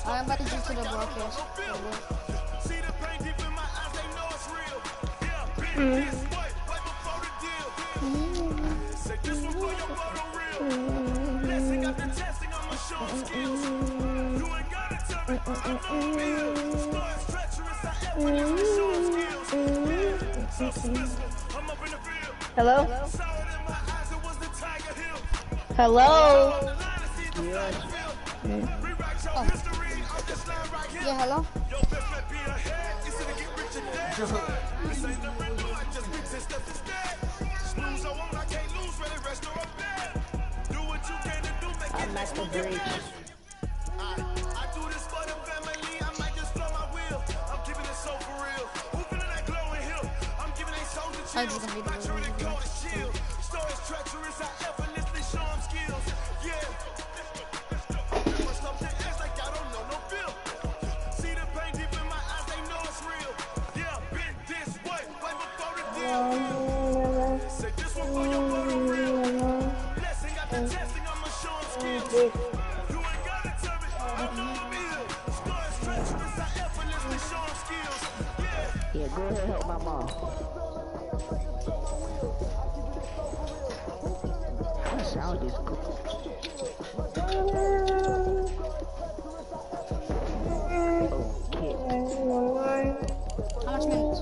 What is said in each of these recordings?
I'm about to do to the broadcast. Hello? Hello? Oh. Yeah, hello? I'm at the bridge. I do this for the family. I might just blow my wheel. I'm keeping it so for real. Who feeling that glowing hill? I'm giving a soldier chills. Fracture in the coldest chill. Stories treacherous. I effortlessly show them skills. Yeah. Something else like I don't know no feel. See the pain deep in my eyes. They know it's real. Yeah, been this way before the deal. Say this one for your photo real. Blessing after testing. I'ma show them skills. You ain't gotta tell me. I know I'm ill. Stories treacherous. I effortlessly show them skills. Yeah, go ahead and help my mom. That sound is cool. How much minutes?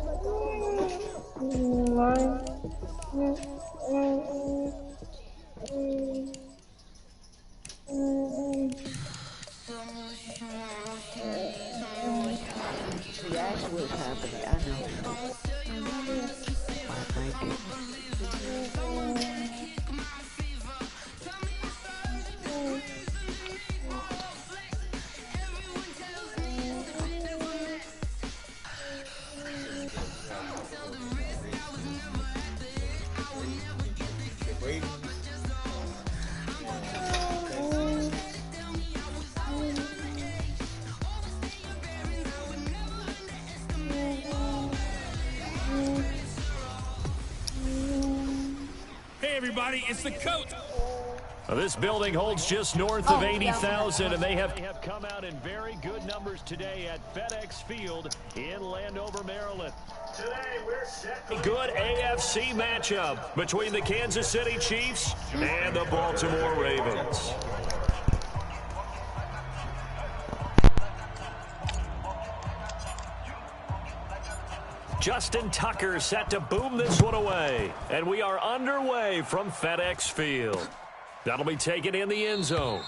That's what's happening, I know. My blanket. Hey everybody, it's the coach. This building holds just north of 80,000, and they have come out in very good numbers today at FedEx Field in Landover, Maryland. Today we're set for a good AFC matchup between the Kansas City Chiefs and the Baltimore Ravens. Justin Tucker set to boom this one away. And we are underway from FedEx Field. That'll be taken in the end zone.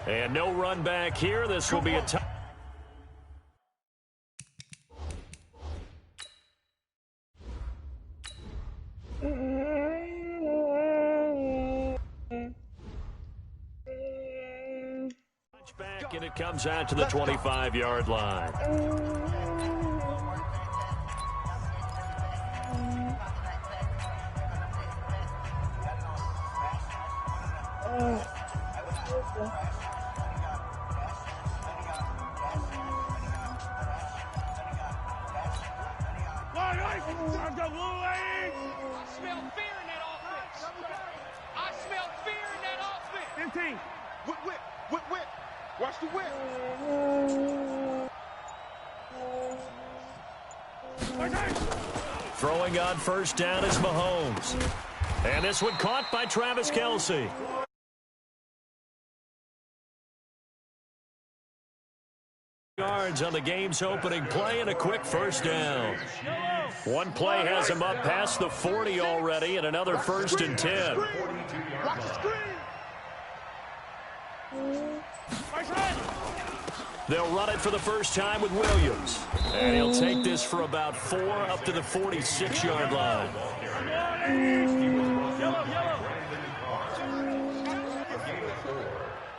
And no run back here. This will be a touchdown. Back, and it comes out to the 25-yard line. Whip. Watch the whip. Throwing on first down is Mahomes. And this one caught by Travis Kelce. Yards on the game's opening play and a quick first down. One play has him up past the 40 already, and another 1st and 10. Watch the screen. They'll run it for the first time with Williams. And he'll take this for about 4 up to the 46-yard line.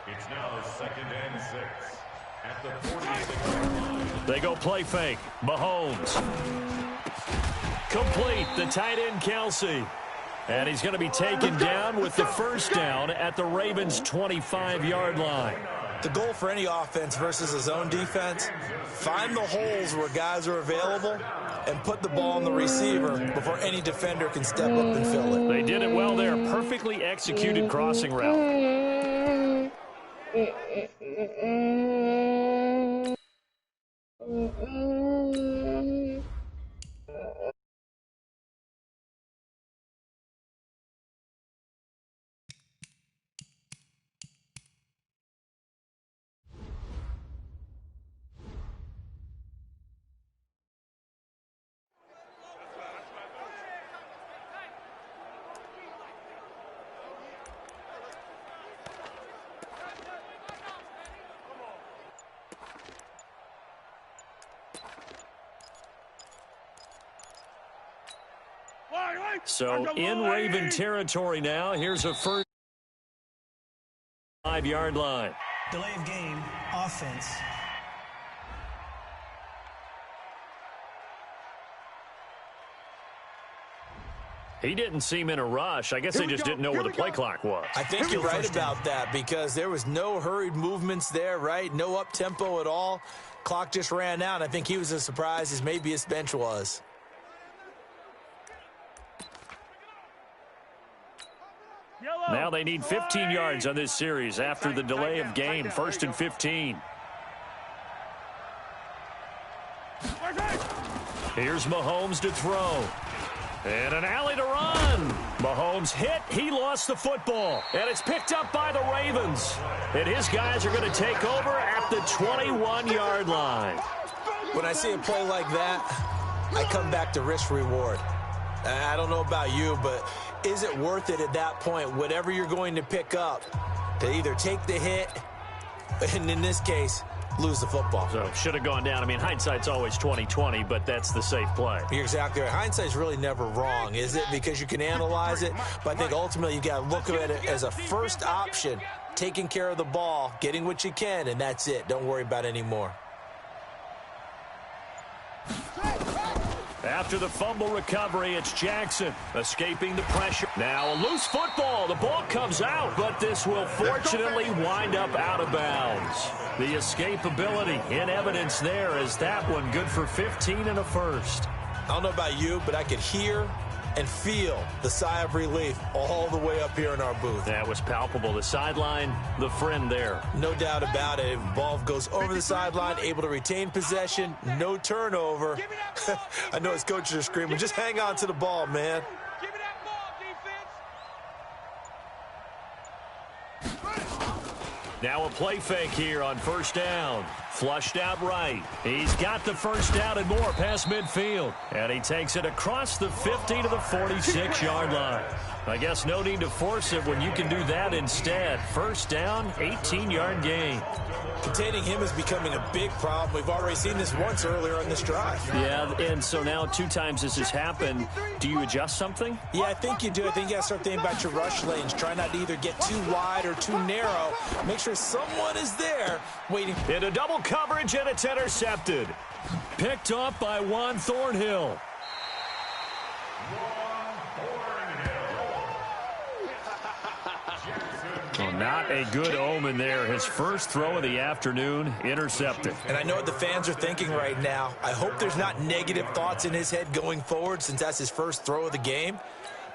It's now 2nd and 6 at the 46-yard line. They go play fake. Mahomes. Complete. The tight end, Kelce. And he's going to be taken down with the first down at the Ravens' 25-yard line. The goal for any offense versus a zone defense, find the holes where guys are available and put the ball on the receiver before any defender can step up and fill it. They did it well there. Perfectly executed crossing route. So in Raven territory now. Here's a first 5-yard line. Delay of game, offense. He didn't seem in a rush. I guess they just didn't know where the play clock was. I think you're right about that because there was no hurried movements there, right? No up-tempo at all. Clock just ran out. I think he was as surprised as maybe his bench was. Now they need 15 yards on this series after the delay of game. 1st and 15. Here's Mahomes to throw. And an alley to run. Mahomes hit. He lost the football. And it's picked up by the Ravens. And his guys are going to take over at the 21-yard line. When I see a play like that, I come back to risk-reward. I don't know about you, but is it worth it at that point, whatever you're going to pick up, to either take the hit, and in this case, lose the football? So should have gone down. I mean, hindsight's always 20/20, but that's the safe play. You're exactly right. Hindsight's really never wrong, is it? Because you can analyze it, but I think ultimately you got to look at it as a first option, taking care of the ball, getting what you can, and that's it. Don't worry about it anymore. After the fumble recovery, it's Jackson escaping the pressure. Now a loose football. The ball comes out, but this will fortunately wind up out of bounds. The escapability in evidence there as that one good for 15 and a first. I don't know about you, but I could hear and feel the sigh of relief all the way up here in our booth. That was palpable. The sideline, the friend there. No doubt about it. Ball goes over the sideline, able to retain possession, no turnover. I know his coaches are screaming, just hang on to the ball, man. Give me that ball, defense. Now a play fake here on first down. Flushed out right. He's got the first down and more past midfield. And he takes it across the 50 to the 46-yard line. I guess no need to force it when you can do that instead. First down, 18-yard gain. Containing him is becoming a big problem. We've already seen this once earlier on this drive. Yeah, and so now 2 times this has happened. Do you adjust something? Yeah, I think you do. I think you got to start thinking about your rush lanes. Try not to either get too wide or too narrow. Make sure someone is there waiting. Into double coverage, and it's intercepted. Picked off by Juan Thornhill. Well, not a good omen there. His first throw of the afternoon, intercepted. And I know what the fans are thinking right now. I hope there's not negative thoughts in his head going forward since that's his first throw of the game.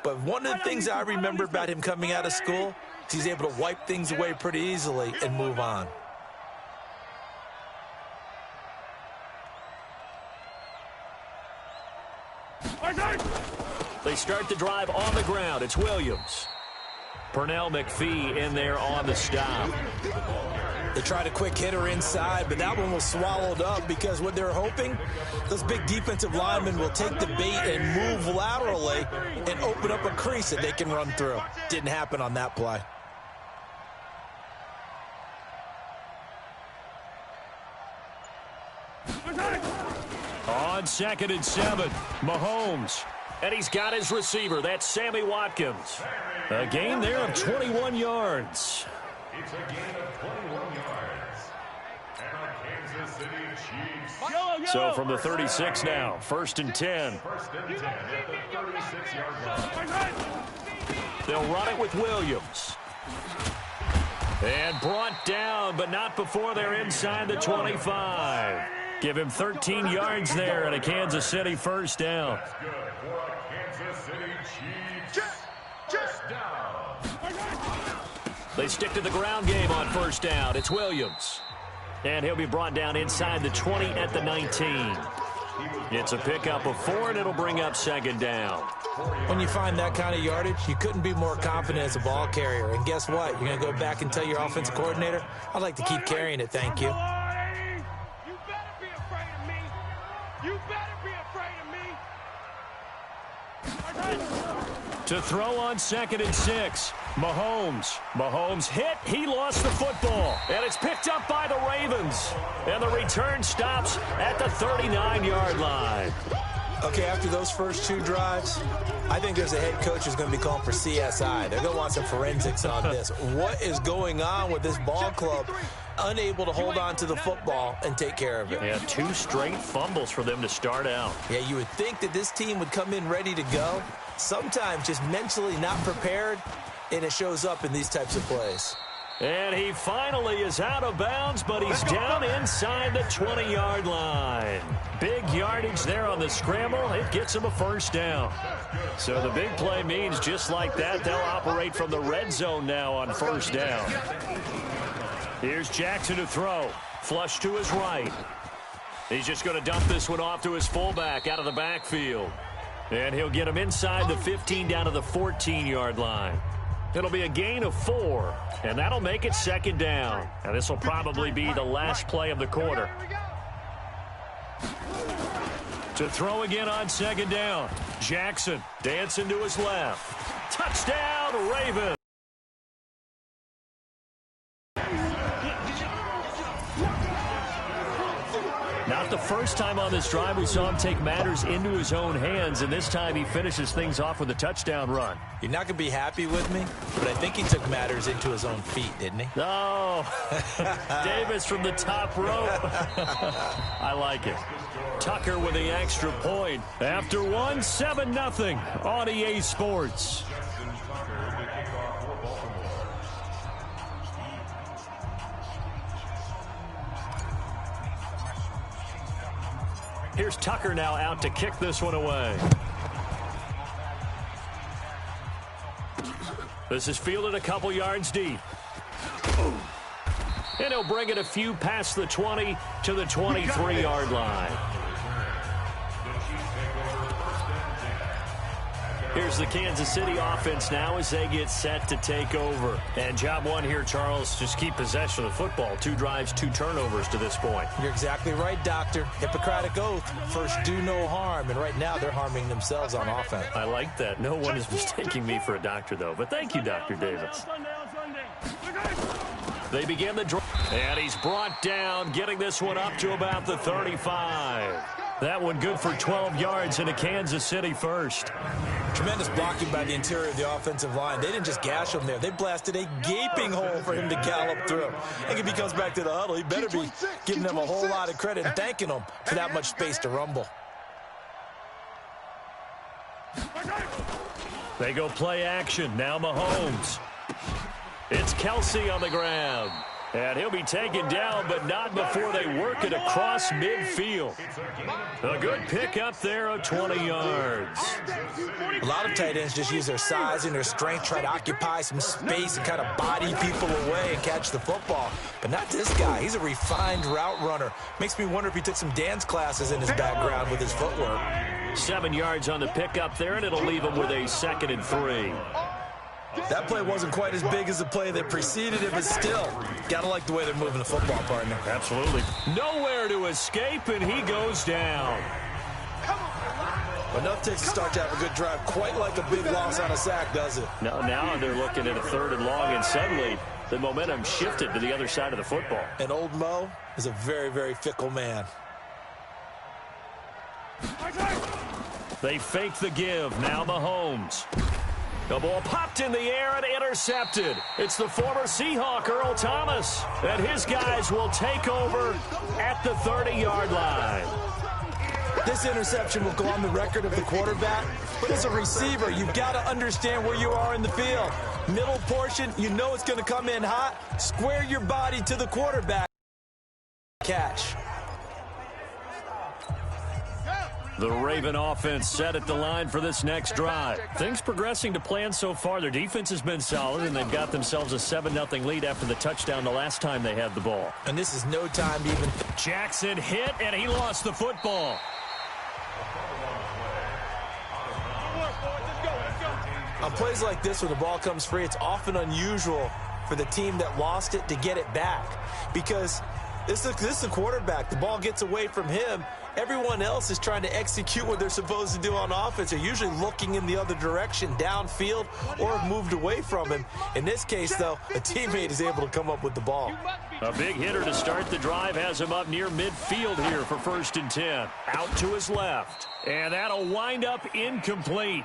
But one of the things I remember about him coming out of school is he's able to wipe things away pretty easily and move on. They start the drive on the ground. It's Williams. Pernell McPhee in there on the stop. They tried a quick hitter inside, but that one was swallowed up because what they're hoping, those big defensive linemen will take the bait and move laterally and open up a crease that they can run through. Didn't happen on that play. On 2nd and 7, Mahomes. And he's got his receiver. That's Sammy Watkins. A gain there of 21 yards. It's a gain of 21 yards. And a Kansas City Chiefs. So from the 36 now, 1st and 10. 1st and 10 at the 36-yard line. They'll run it with Williams. And brought down, but not before they're inside the 25. Give him 13 yards there and a Kansas City first down. That's good for a Kansas City Chiefs. First down. They stick to the ground game on first down. It's Williams. And he'll be brought down inside the 20 at the 19. It's a pickup of 4, and it'll bring up 2nd down. When you find that kind of yardage, you couldn't be more confident as a ball carrier. And guess what? You're going to go back and tell your offensive coordinator, I'd like to keep carrying it, thank you. You better be afraid of me. You better be afraid of me. To throw on 2nd and 6, Mahomes. Mahomes hit. He lost the football. And it's picked up by the Ravens. And the return stops at the 39-yard line. Okay, after those first 2 drives, I think there's a head coach who's going to be calling for CSI. They're going to want some forensics on this. What is going on with this ball club? Unable to hold on to the football and take care of it. Yeah, 2 straight fumbles for them to start out. Yeah, you would think that this team would come in ready to go. Sometimes just mentally not prepared, and it shows up in these types of plays. And he finally is out of bounds, but he's down inside the 20-yard line. Big yardage there on the scramble. It gets him a first down. So the big play means just like that, they'll operate from the red zone now on first down. Here's Jackson to throw. Flush to his right. He's just going to dump this one off to his fullback out of the backfield. And he'll get him inside the 15 down to the 14-yard line. It'll be a gain of 4, and that'll make it second down. And this will probably be the last play of the quarter. To throw again on second down. Jackson dancing to his left. Touchdown, Ravens. Not the first time on this drive we saw him take matters into his own hands, and this time he finishes things off with a touchdown run. You're not going to be happy with me, but I think he took matters into his own feet, didn't he? Oh, Davis from the top rope. I like it. Tucker with the extra point. After one, 7-0 on EA Sports. Here's Tucker now out to kick this one away. This is fielded a couple yards deep. And he'll bring it a few past the 20 to the 23-yard line. Here's the Kansas City offense now as they get set to take over. And job one here, Charles, just keep possession of the football. 2 drives, 2 turnovers to this point. You're exactly right, Doctor. Hippocratic oath. First, do no harm. And right now, they're harming themselves on offense. I like that. No one is mistaking me for a doctor, though. But thank you, Dr. Davis. They begin the drive. And he's brought down, getting this one up to about the 35. That one good for 12 yards into Kansas City first. Tremendous blocking by the interior of the offensive line. They didn't just gash him there. They blasted a gaping hole for him to gallop through. I think if he comes back to the huddle, he better be giving them a whole lot of credit and thanking them for that much space to rumble. They go play action. Now Mahomes. It's Kelsey on the grab. And he'll be taken down, but not before they work it across midfield. A good pickup there of 20 yards. A lot of tight ends just use their size and their strength, try to occupy some space and kind of body people away and catch the football. But not this guy. He's a refined route runner. Makes me wonder if he took some dance classes in his background with his footwork. 7 yards on the pickup there, and it'll leave him with a 2nd and 3. That play wasn't quite as big as the play that preceded it, but still, gotta like the way they're moving the football, partner. Absolutely. Nowhere to escape, and he goes down. Enough takes to start to have a good drive, quite like a big loss on a sack, does it? Now they're looking at a 3rd and long, and suddenly the momentum shifted to the other side of the football. And old Mo is a very, very fickle man. They fake the give. Now Mahomes. The ball popped in the air and intercepted. It's the former Seahawk, Earl Thomas. And his guys will take over at the 30-yard line. This interception will go on the record of the quarterback. But as a receiver, you've got to understand where you are in the field. Middle portion, you know it's going to come in hot. Square your body to the quarterback. Catch. The Raven offense set at the line for this next drive. Things progressing to plan so far. Their defense has been solid, and they've got themselves a 7-0 lead after the touchdown the last time they had the ball. And this is no time to even... Jackson hit, and he lost the football. On plays like this where the ball comes free, it's often unusual for the team that lost it to get it back. Because this is a quarterback. The ball gets away from him. Everyone else is trying to execute what they're supposed to do on offense. They're usually looking in the other direction, downfield, or have moved away from him. In this case, though, a teammate is able to come up with the ball. You must be A big hitter to start the drive has him up near midfield here for 1st and 10. Out to his left. And that'll wind up incomplete.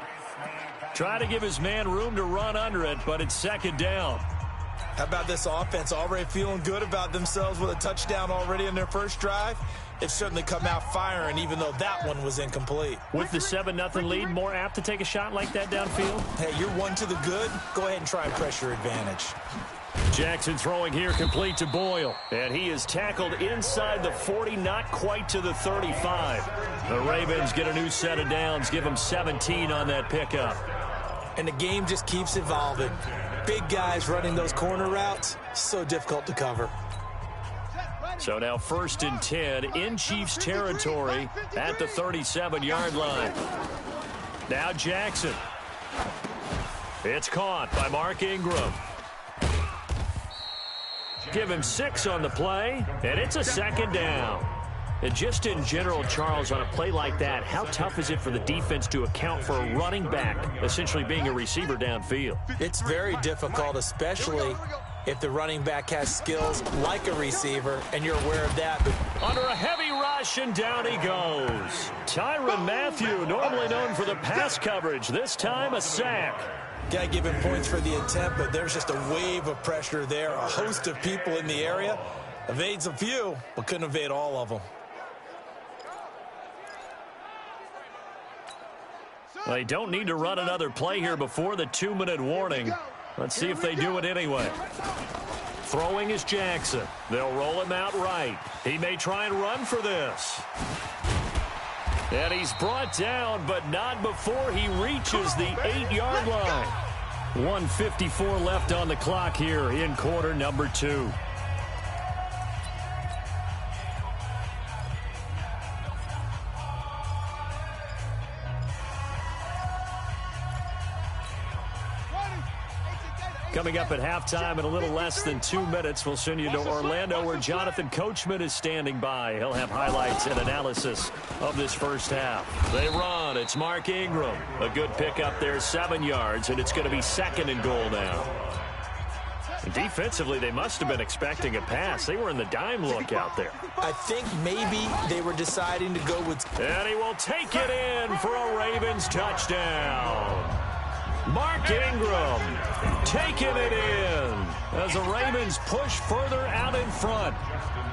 Try to give his man room to run under it, but it's 2nd down. How about this offense already feeling good about themselves with a touchdown already in their first drive? They've certainly come out firing, even though that one was incomplete. With the 7-0 lead, more apt to take a shot like that downfield? Hey, you're one to the good. Go ahead and try and press your advantage. Jackson throwing here complete to Boyle. And he is tackled inside the 40, not quite to the 35. The Ravens get a new set of downs, give them 17 on that pickup. And the game just keeps evolving. Big guys running those corner routes, so difficult to cover. So now 1st and 10 in Chiefs territory at the 37-yard line. Now Jackson. It's caught by Mark Ingram. Give him 6 on the play, and it's a 2nd down. And just in general, Charles, on a play like that, how tough is it for the defense to account for a running back essentially being a receiver downfield? It's very difficult, especially if the running back has skills like a receiver, and you're aware of that. Under a heavy rush, and down he goes. Tyrann Mathieu, normally known for the pass coverage, this time a sack. Got to give him points for the attempt, but there's just a wave of pressure there. A host of people in the area. Evades a few, but couldn't evade all of them. Well, they don't need to run another play here before the 2-minute warning. Let's see if they do it anyway. Throwing is Jackson. They'll roll him out right. He may try and run for this. And he's brought down, but not before he reaches the 8-yard line. 1:54 left on the clock here in quarter number 2. Coming up at halftime in a little less than 2 minutes, we'll send you to Orlando where Jonathan Coachman is standing by. He'll have highlights and analysis of this first half. They run. It's Mark Ingram. A good pickup there, 7 yards, and it's going to be 2nd and goal now. Defensively, they must have been expecting a pass. They were in the dime look out there. I think maybe they were deciding to go with... And he will take it in for a Ravens touchdown. Mark Ingram taking it in as the Ravens push further out in front.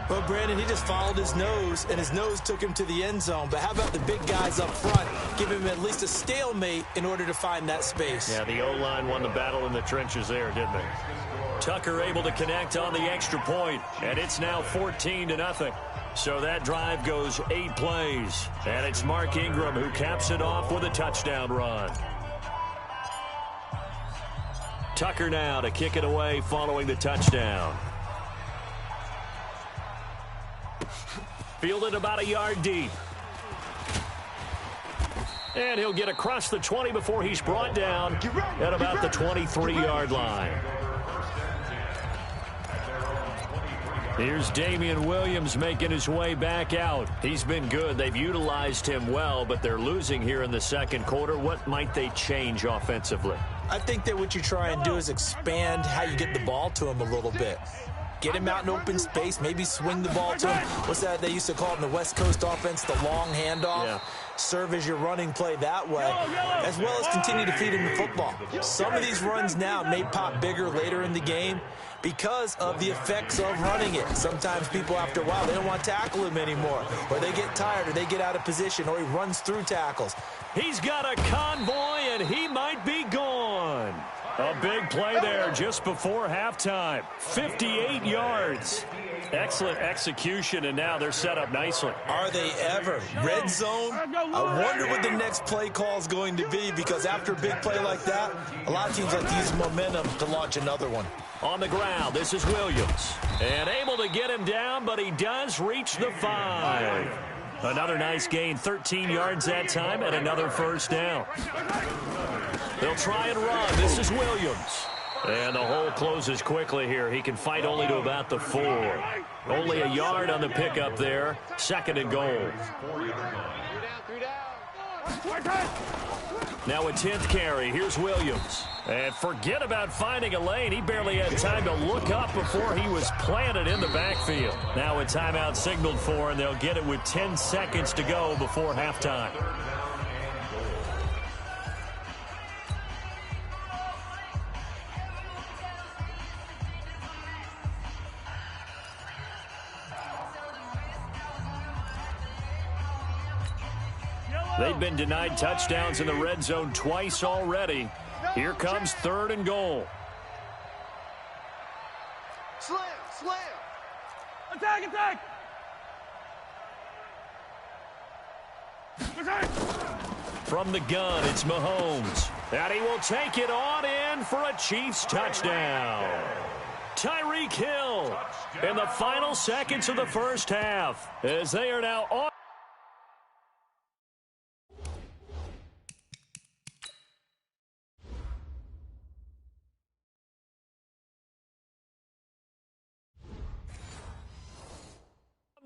Well, Brandon, he just followed his nose, and his nose took him to the end zone. But how about the big guys up front? Give him at least a stalemate in order to find that space. Yeah, the O-line won the battle in the trenches there, didn't they? Tucker able to connect on the extra point, and it's now 14-0. So that drive goes 8 plays, and it's Mark Ingram who caps it off with a touchdown run. Tucker now to kick it away following the touchdown. Fielded about a yard deep. And he'll get across the 20 before he's brought down at about the 23-yard line. Here's Damian Williams making his way back out. He's been good. They've utilized him well, but they're losing here in the second quarter. What might they change offensively? I think that what you try and do is expand how you get the ball to him a little bit. Get him out in open space, maybe swing the ball to him. What's that they used to call it in the West Coast offense, the long handoff? Yeah. Serve as your running play that way, as well as continue to feed him the football. Some of these runs now may pop bigger later in the game because of the effects of running it. Sometimes people, after a while, they don't want to tackle him anymore, or they get tired, or they get out of position, or he runs through tackles. He's got a convoy, and he might be gone. A big play there just before halftime. 58 yards. Excellent execution, and now they're set up nicely. Are they ever? Red zone? I wonder what the next play call is going to be, because after a big play like that, a lot of teams like to use momentum to launch another one. On the ground, this is Williams. And able to get him down, but he does reach the 5. Another nice gain, 13 yards that time, and another first down. They'll try and run. This is Williams. And the hole closes quickly here. He can fight only to about the 4. Only a yard on the pickup there. 2nd and goal. Now a 10th carry. Here's Williams. And forget about finding a lane. He barely had time to look up before he was planted in the backfield. Now a timeout signaled for, and they'll get it with 10 seconds to go before halftime. They've been denied touchdowns in the red zone twice already. Here comes 3rd and goal. Slam, slam. Attack, attack. Attack. From the gun, it's Mahomes. And he will take it on in for a Chiefs touchdown. Tyreek Hill in the final seconds of the first half, as they are now on.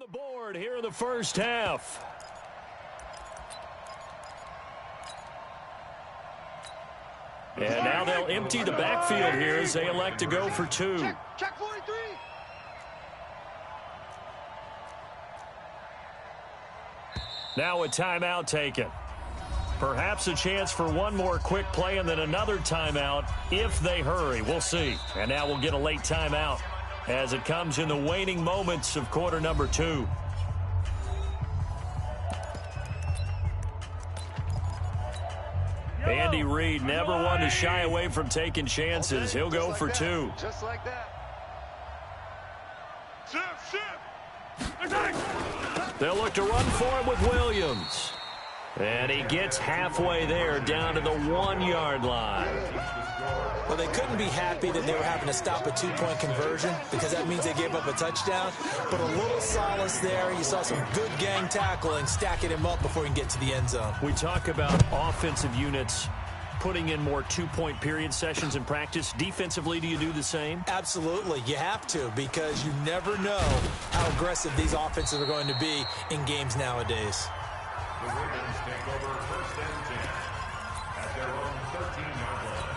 The board here in the first half. And now they'll empty the backfield here as they elect to go for 2. Check 43. Now a timeout taken. Perhaps a chance for one more quick play and then another timeout if they hurry. We'll see. And now we'll get a late timeout as it comes in the waning moments of quarter number 2. Andy Reid, never one to shy away from taking chances. He'll go for 2. Just like that. They'll look to run for him with Williams. And he gets halfway there, down to the 1-yard line. Well, they couldn't be happy that they were having to stop a 2-point conversion because that means they gave up a touchdown. But a little solace there. You saw some good gang tackling, stacking him up before he can get to the end zone. We talk about offensive units putting in more 2-point period sessions in practice. Defensively, do you do the same? Absolutely. You have to, because you never know how aggressive these offenses are going to be in games nowadays. The Ravens take over 1st and 10 at their own 13-yard line.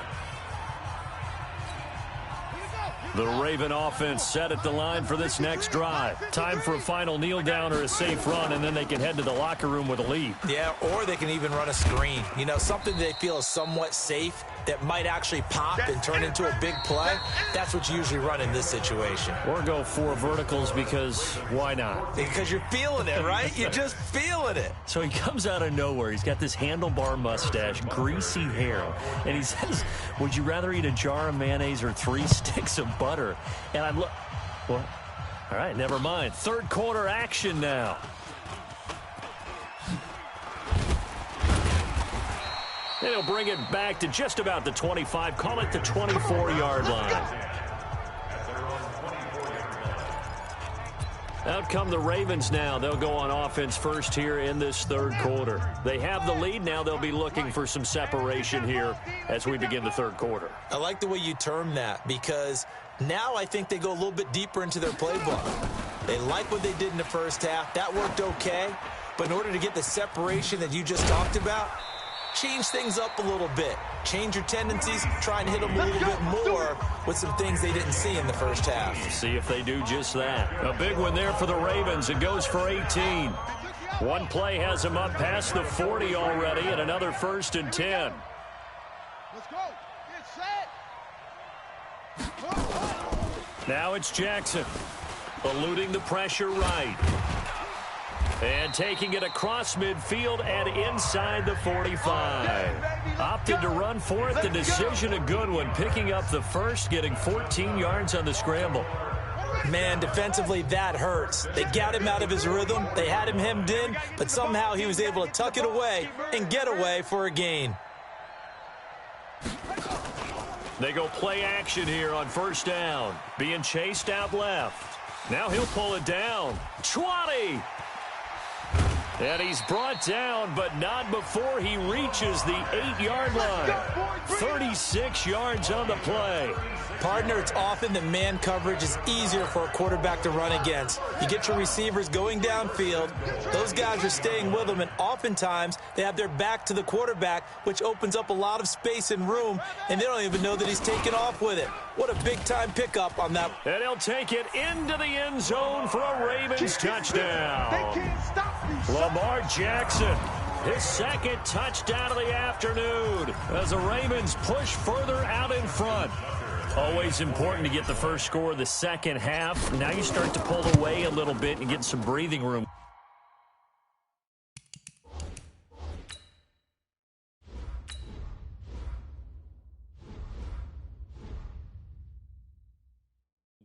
The Raven offense set at the line for this next drive. Time for a final kneel down or a safe run, and then they can head to the locker room with a lead. Yeah, or they can even run a screen. You know, something they feel is somewhat safe that might actually pop and turn into a big play. That's what you usually run in this situation. Or go 4 verticals because why not? Because you're feeling it, right? You're just feeling it. So he comes out of nowhere. He's got this handlebar mustache, greasy hair, and he says, would you rather eat a jar of mayonnaise or 3 sticks of butter? And I look, what? All right, never mind. 3rd quarter action now. And he'll bring it back to just about the 25. Call it the 24-yard line. Out come the Ravens now. They'll go on offense first here in this 3rd quarter. They have the lead. Now they'll be looking for some separation here as we begin the 3rd quarter. I like the way you term that, because now I think they go a little bit deeper into their playbook. They like what they did in the first half. That worked okay. But in order to get the separation that you just talked about, change things up a little bit. Change your tendencies. Try and hit them a little bit more with some things they didn't see in the first half. See if they do just that. A big one there for the Ravens. It goes for 18. One play has them up past the 40 already, and another 1st and 10. Let's go. Get set. Now it's Jackson, eluding the pressure right. And taking it across midfield and inside the 45. Opted to run for it. The decision a good one. Picking up the 1st, getting 14 yards on the scramble. Man, defensively, that hurts. They got him out of his rhythm. They had him hemmed in, but somehow he was able to tuck it away and get away for a gain. They go play action here on 1st down. Being chased out left. Now he'll pull it down. 20. And he's brought down, but not before he reaches the 8-yard line. 36 yards on the play. Partner, it's often that man coverage is easier for a quarterback to run against. You get your receivers going downfield. Those guys are staying with them, and oftentimes they have their back to the quarterback, which opens up a lot of space and room, and they don't even know that he's taken off with it. What a big-time pickup on that. And he'll take it into the end zone for a Ravens touchdown. They can't stop me. Lamar Jackson, his second touchdown of the afternoon as the Ravens push further out in front. Always important to get the first score of the second half. Now you start to pull away a little bit and get some breathing room.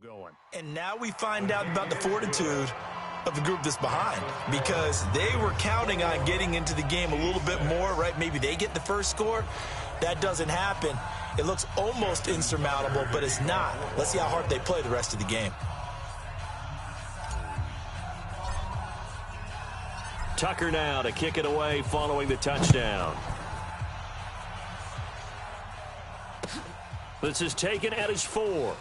Going. And now we find out about the fortitude of the group that's behind, because they were counting on getting into the game a little bit more, right? Maybe they get the first score. That doesn't happen. It looks almost insurmountable, but it's not. Let's see how hard they play the rest of the game. Tucker now to kick it away following the touchdown. This is taken at his 4.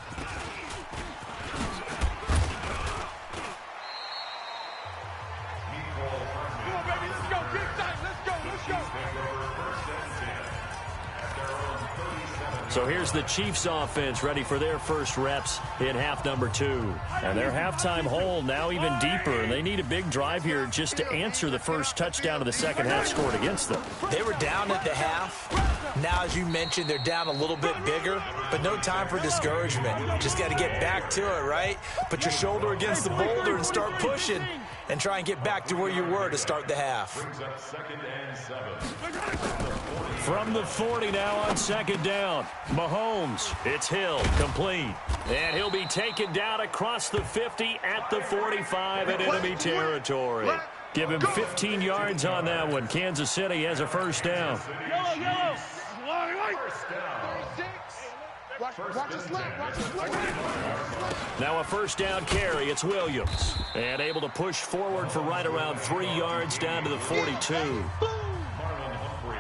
So here's the Chiefs offense ready for their first reps in half number 2. And their halftime hole now even deeper. And they need a big drive here just to answer the first touchdown of the second half scored against them. They were down at the half. Now, as you mentioned, they're down a little bit bigger, but no time for discouragement. Just got to get back to it, right? Put your shoulder against the boulder and start pushing and try and get back to where you were to start the half. From the 40 now on second down. Mahomes, it's Hill, complete. And he'll be taken down across the 50 at the 45 in enemy territory. Give him 15 yards on that one. Kansas City has a first down. Now a first down carry. It's Williams. And able to push forward for right around 3 yards down to the 42.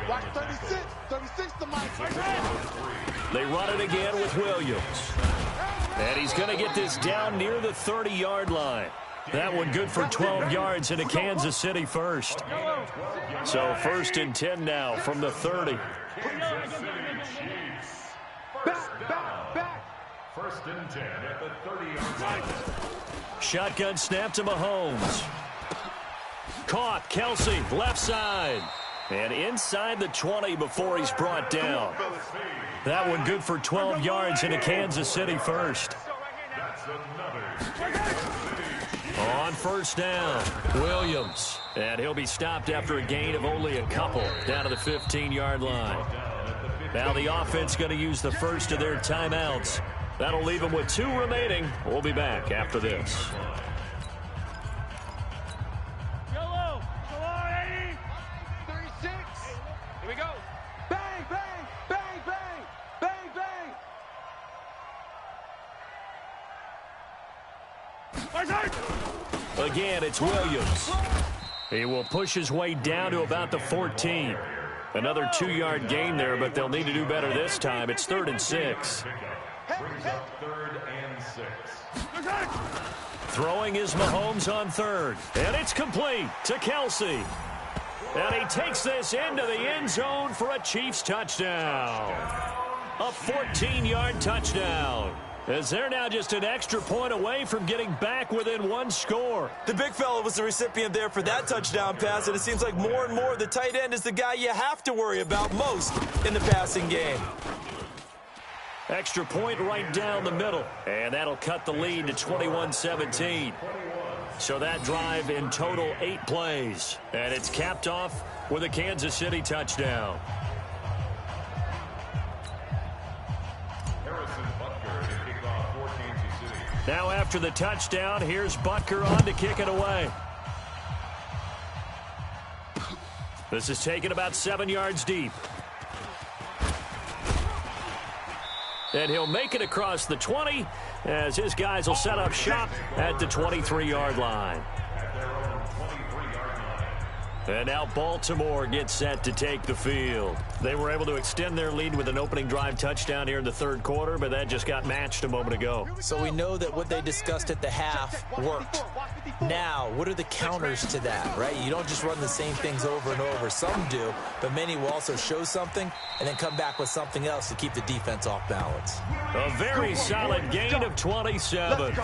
Watch 36 to Mike. They run it again with Williams. And he's going to get this down near the 30-yard line. That one good for 12 yards into Kansas City first. So first and 10 now from the 30. Back. First and 10 at the 30-yard line. Shotgun snap to Mahomes. Caught, Kelsey, left side. And inside the 20 before he's brought down. That one good for 12 yards into Kansas City first. On first down, Williams. And he'll be stopped after a gain of only a couple down to the 15-yard line. Now the offense going to use the first of their timeouts. That'll leave them with 2 remaining. We'll be back after this. Again, it's Williams. He will push his way down to about the 14. Another 2-yard gain there, but they'll need to do better this time. It's 3rd and 6. Brings up 3rd and 6. Throwing is Mahomes on 3rd. And it's complete to Kelsey. And he takes this into the end zone for a Chiefs touchdown. A 14-yard touchdown. As they're now just an extra point away from getting back within 1 score. The big fella was the recipient there for that touchdown pass, and it seems like more and more the tight end is the guy you have to worry about most in the passing game. Extra point right down the middle, and that'll cut the lead to 21-17. So that drive in total 8 plays, and it's capped off with a Kansas City touchdown. Now after the touchdown, here's Butker on to kick it away. This is taken about 7 yards deep. And he'll make it across the 20 as his guys will set up shop at the 23-yard line. And now Baltimore gets set to take the field. They were able to extend their lead with an opening drive touchdown here in the third quarter, but that just got matched a moment ago. So we know that what they discussed at the half worked. Now, what are the counters to that, right? You don't just run the same things over and over. Some do, but many will also show something and then come back with something else to keep the defense off balance. A very solid gain of 27.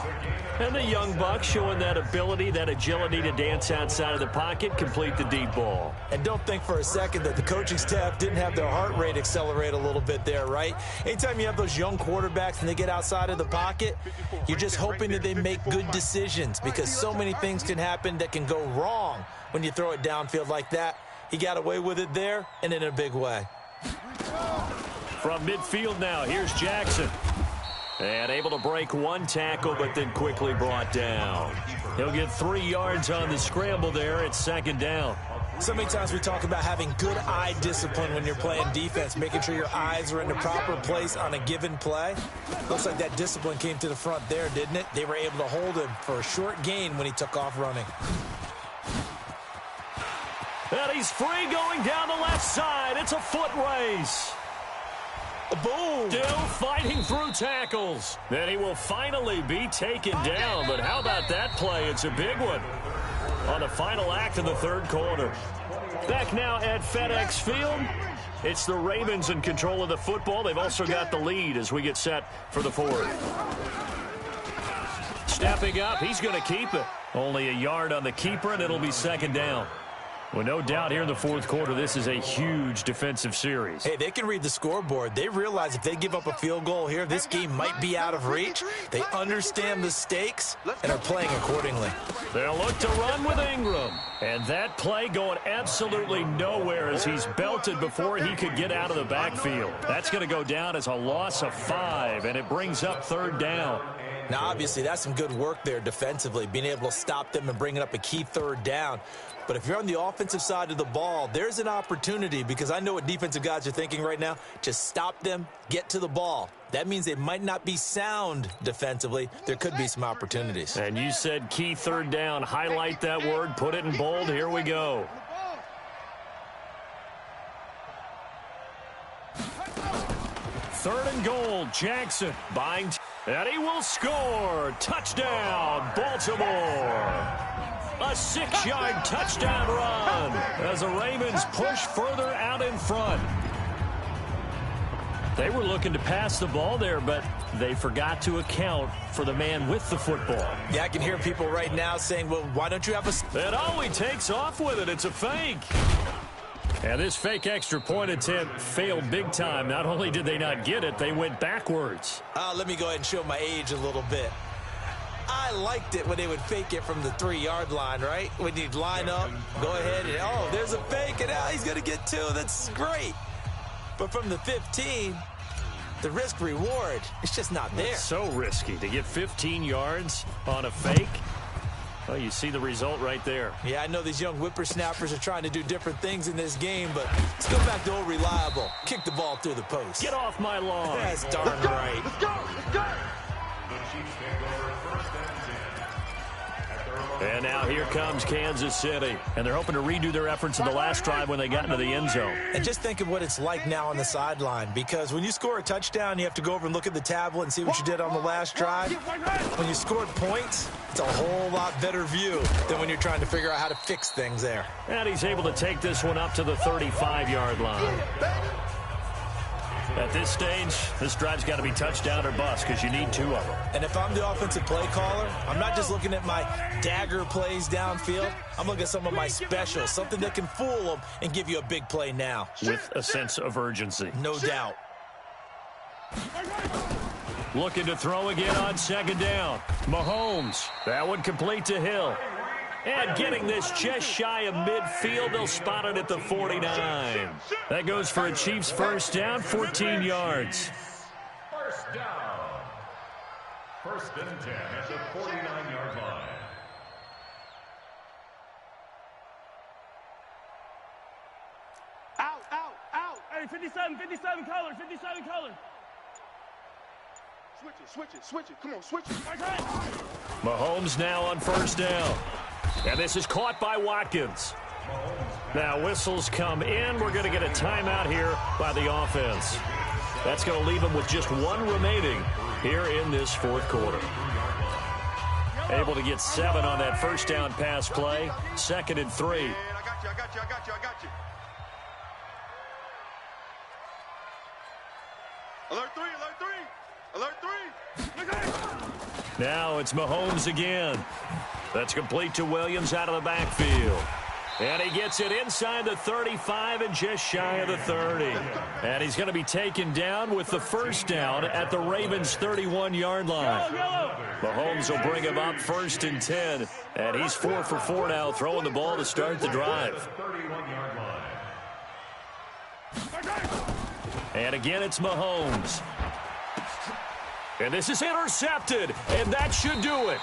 And the young buck showing that ability, that agility to dance outside of the pocket, complete the deep ball. And don't think for a second that the coaching staff didn't have their heart rate accelerate a little bit there, right? Anytime you have those young quarterbacks and they get outside of the pocket, you're just hoping that they make good decisions, because so many things can happen that can go wrong when you throw it downfield like that. He got away with it there and in a big way. From midfield now, here's Jackson. And able to break one tackle, but then quickly brought down. He'll get 3 yards on the scramble there. It's second down. So many times we talk about having good eye discipline when you're playing defense, making sure your eyes are in the proper place on a given play. Looks like that discipline came to the front there, didn't it? They were able to hold him for a short gain when he took off running. And he's free going down the left side. It's a foot race. Boom! Still fighting through tackles. Then he will finally be taken down. But how about that play? It's a big one on the final act of the third quarter. Back now at FedEx Field. It's the Ravens in control of the football. They've also got the lead as we get set for the fourth. Stepping up, he's going to keep it. Only a yard on the keeper, and it'll be second down. Well, no doubt here in the fourth quarter, this is a huge defensive series. Hey, they can read the scoreboard. They realize if they give up a field goal here, this game might be out of reach. They understand the stakes and are playing accordingly. They'll look to run with Ingram. And that play going absolutely nowhere as he's belted before he could get out of the backfield. That's going to go down as a loss of 5, and it brings up third down. Now, obviously, that's some good work there defensively, being able to stop them and bringing up a key third down. But if you're on the offensive side of the ball, there's an opportunity, because I know what defensive guys are thinking right now. Just stop them, get to the ball. That means they might not be sound defensively. There could be some opportunities. And you said key third down. Highlight that word. Put it in bold. Here we go. Third and goal. Jackson buying. And he will score. Touchdown, Baltimore. A 6-yard touchdown run as the Ravens push further out in front. They were looking to pass the ball there, but they forgot to account for the man with the football. Yeah, I can hear people right now saying, well, why don't you have a... And he takes off with it. It's a fake. And this fake extra point attempt failed big time. Not only did they not get it, they went backwards. Let me go ahead and show my age a little bit. I liked it when they would fake it from the 3-yard line, right? When you'd line up, go ahead and, oh, there's a fake, and now he's going to get 2. That's great. But from the 15, the risk-reward, it's just not there. It's so risky to get 15 yards on a fake. Well, you see the result right there. Yeah, I know these young whippersnappers are trying to do different things in this game, but let's go back to old reliable. Kick the ball through the post. Get off my lawn. That's darn right. Let's go. Let's go. The Chiefs take over first and 10. At their own And now here comes Kansas City. And they're hoping to redo their efforts in the last drive when they got into the end zone. And just think of what it's like now on the sideline, because when you score a touchdown, you have to go over and look at the tablet and see what you did on the last drive. When you scored points, it's a whole lot better view than when you're trying to figure out how to fix things there. And he's able to take this one up to the 35-yard line. At this stage, this drive's got to be touchdown or bust because you need 2 of them. And if I'm the offensive play caller, I'm not just looking at my dagger plays downfield. I'm looking at some of my specials, something that can fool them and give you a big play now. With a sense of urgency. No doubt. Looking to throw again on second down. Mahomes. That one complete to Hill. And getting this just shy of midfield, they'll spot it at the 49. That goes for a Chiefs first down, 14 yards. first down. First and 10 at the 49-yard line. Out. Hey, 57 color. Switch it. Come on, switch it. Mahomes now on first down. And this is caught by Watkins. Now whistles come in. We're going to get a timeout here by the offense. That's going to leave them with just one remaining here in this fourth quarter. Able to get 7 on that first down pass play. 2nd and 3. I got you. Alert 3. Now it's Mahomes again. That's complete to Williams out of the backfield. And he gets it inside the 35 and just shy of the 30. And he's going to be taken down with the first down at the Ravens' 31-yard line. Mahomes will bring him up 1st and 10. And he's 4 for 4 now, throwing the ball to start the drive. And again, it's Mahomes. And this is intercepted, and that should do it.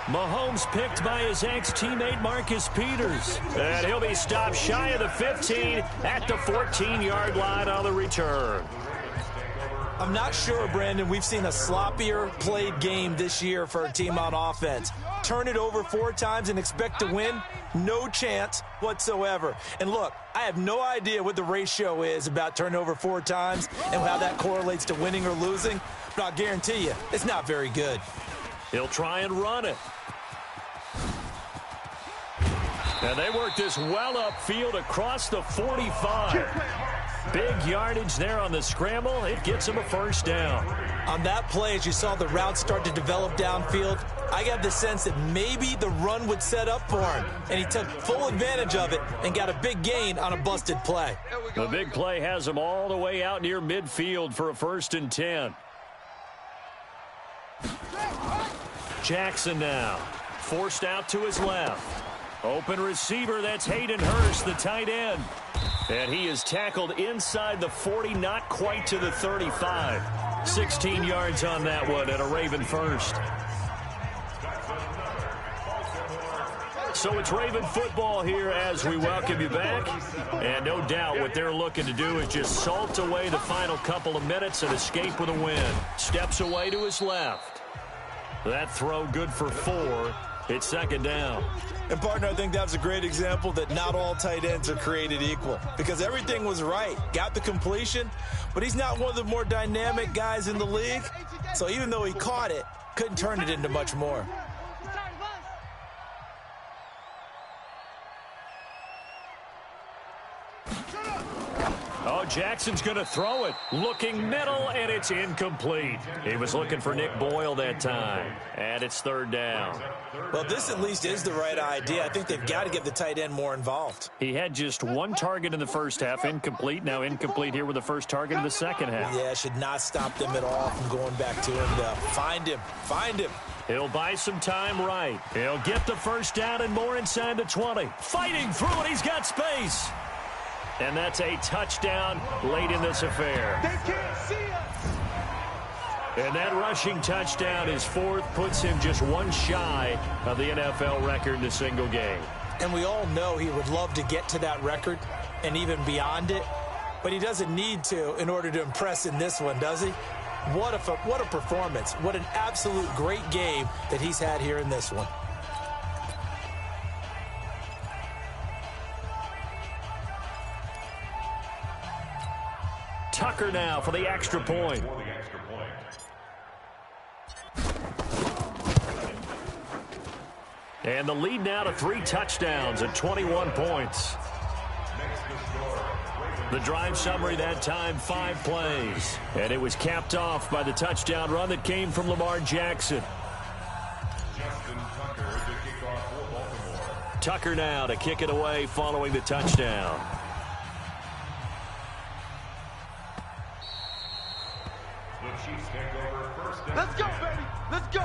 Mahomes picked by his ex-teammate Marcus Peters. And he'll be stopped shy of the 15 at the 14-yard line on the return. I'm not sure, Brandon, we've seen a sloppier played game this year for a team on offense. Turn it over 4 times and expect to win? No chance whatsoever. And look, I have no idea what the ratio is about turning over 4 times and how that correlates to winning or losing, but I'll guarantee you it's not very good. He'll try and run it. And they work this well upfield across the 45. Big yardage there on the scramble. It gets him a first down. On that play, as you saw the route start to develop downfield, I got the sense that maybe the run would set up for him, and he took full advantage of it and got a big gain on a busted play. The big play has him all the way out near midfield for a 1st and 10. Jackson now, forced out to his left. Open receiver, that's Hayden Hurst, the tight end. And he is tackled inside the 40, not quite to the 35. 16 yards on that one and a Raven first. So it's Raven football here as we welcome you back. And no doubt what they're looking to do is just salt away the final couple of minutes and escape with a win. Steps away to his left. That throw good for 4. It's 2nd down. And, partner, I think that's a great example that not all tight ends are created equal because everything was right. Got the completion, but he's not one of the more dynamic guys in the league. So even though he caught it, couldn't turn it into much more. Oh, Jackson's going to throw it. Looking middle, and it's incomplete. He was looking for Nick Boyle that time. And it's 3rd down. Well, this at least is the right idea. I think they've got to get the tight end more involved. He had just 1 target in the first half, incomplete. Now incomplete here with the first target in the second half. Yeah, should not stop them at all from going back to him to find him. Find him. He'll buy some time right. He'll get the first down and more inside the 20. Fighting through it. He's got space. And that's a touchdown late in this affair. They can't see us. And that rushing touchdown is 4th, puts him just 1 shy of the NFL record in a single game. And we all know he would love to get to that record and even beyond it, but he doesn't need to in order to impress in this one, does he? What a performance. What an absolute great game that he's had here in this one. Tucker now for the extra point. And the lead now to 3 touchdowns at 21 points. The drive summary that time, 5 plays. And it was capped off by the touchdown run that came from Lamar Jackson. Tucker now to kick it away following the touchdown. Let's go, baby. Let's go.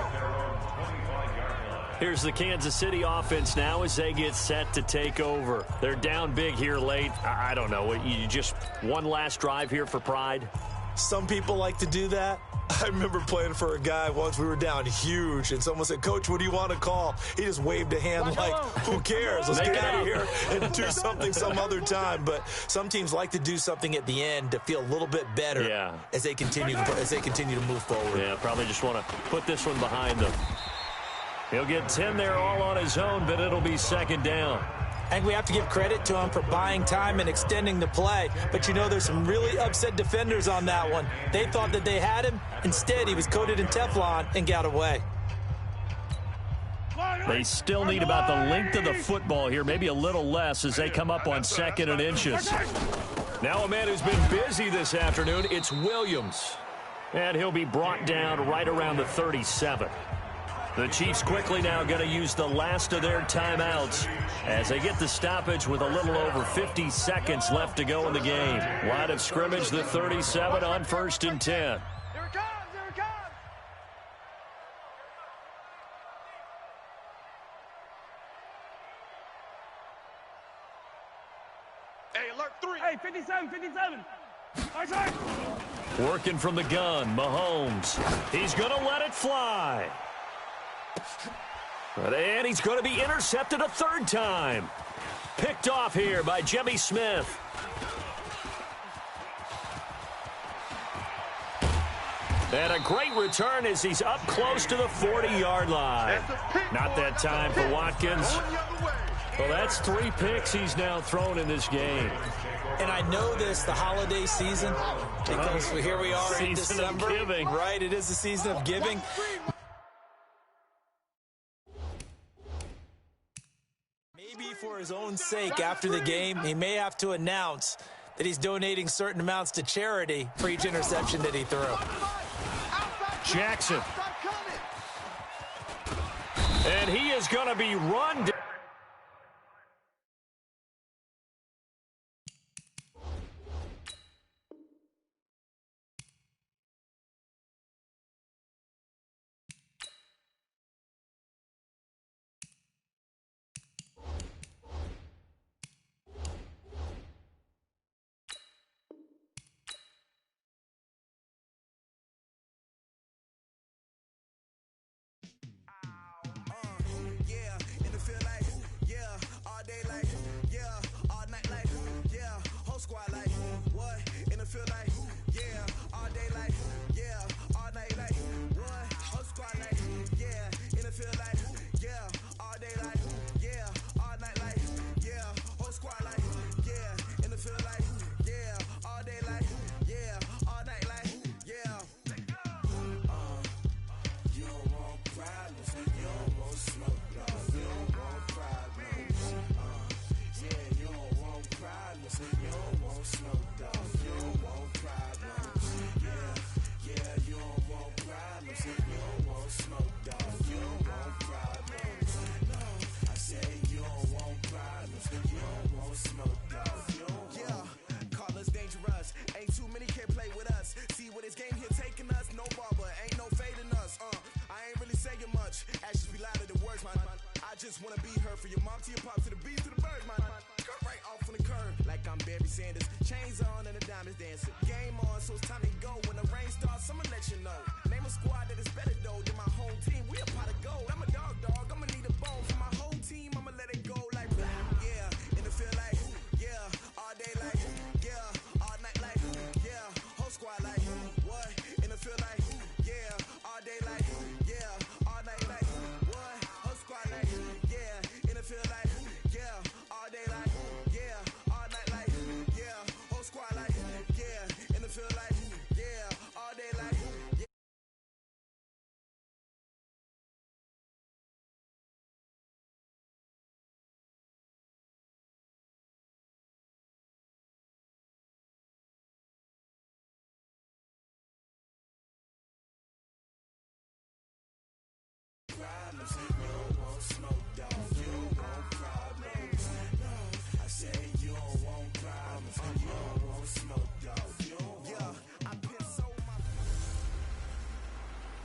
Here's the Kansas City offense now as they get set to take over. They're down big here late. I don't know. You just one last drive here for pride? Some people like to do that. I remember playing for a guy once. We were down huge, and someone said, "Coach, what do you want to call?" He just waved a hand like, who cares? Let's get out of here and do something some other time. But some teams like to do something at the end to feel a little bit better as they continue to move forward. Yeah, probably just want to put this one behind them. He'll get 10 there all on his own, but it'll be 2nd down. I think we have to give credit to him for buying time and extending the play. But, you know, there's some really upset defenders on that one. They thought that they had him. Instead, he was coated in Teflon and got away. They still need about the length of the football here, maybe a little less as they come up on 2nd and inches. Now a man who's been busy this afternoon, it's Williams. And he'll be brought down right around the 37. The Chiefs quickly now going to use the last of their timeouts as they get the stoppage with a little over 50 seconds left to go in the game. Line of scrimmage, the 37 on 1st and 10. Here it comes, here it comes. Hey, alert 3. Hey, 57, 57. Outside. Working from the gun, Mahomes. He's going to let it fly. And he's going to be intercepted a 3rd time. Picked off here by Jimmy Smith. And a great return as he's up close to the 40-yard line. Not that time for Watkins. Well, that's 3 picks he's now thrown in this game. And I know this, the holiday season, because here we are in December. Season of giving. Right, it is the season of giving. Maybe for his own sake, after the game, he may have to announce that he's donating certain amounts to charity for each interception that he threw. Jackson. And he is going to be run down.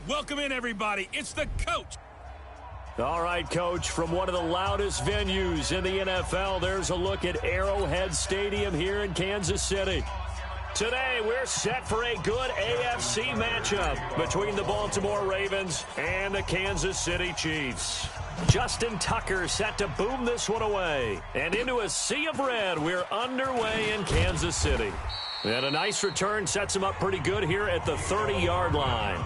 Welcome in, everybody. It's the coach. All right, Coach, from one of the loudest venues in the NFL, there's a look at Arrowhead Stadium here in Kansas City. Today, we're set for a good AFC matchup between the Baltimore Ravens and the Kansas City Chiefs. Justin Tucker set to boom this one away. And into a sea of red, we're underway in Kansas City. And a nice return sets him up pretty good here at the 30-yard line.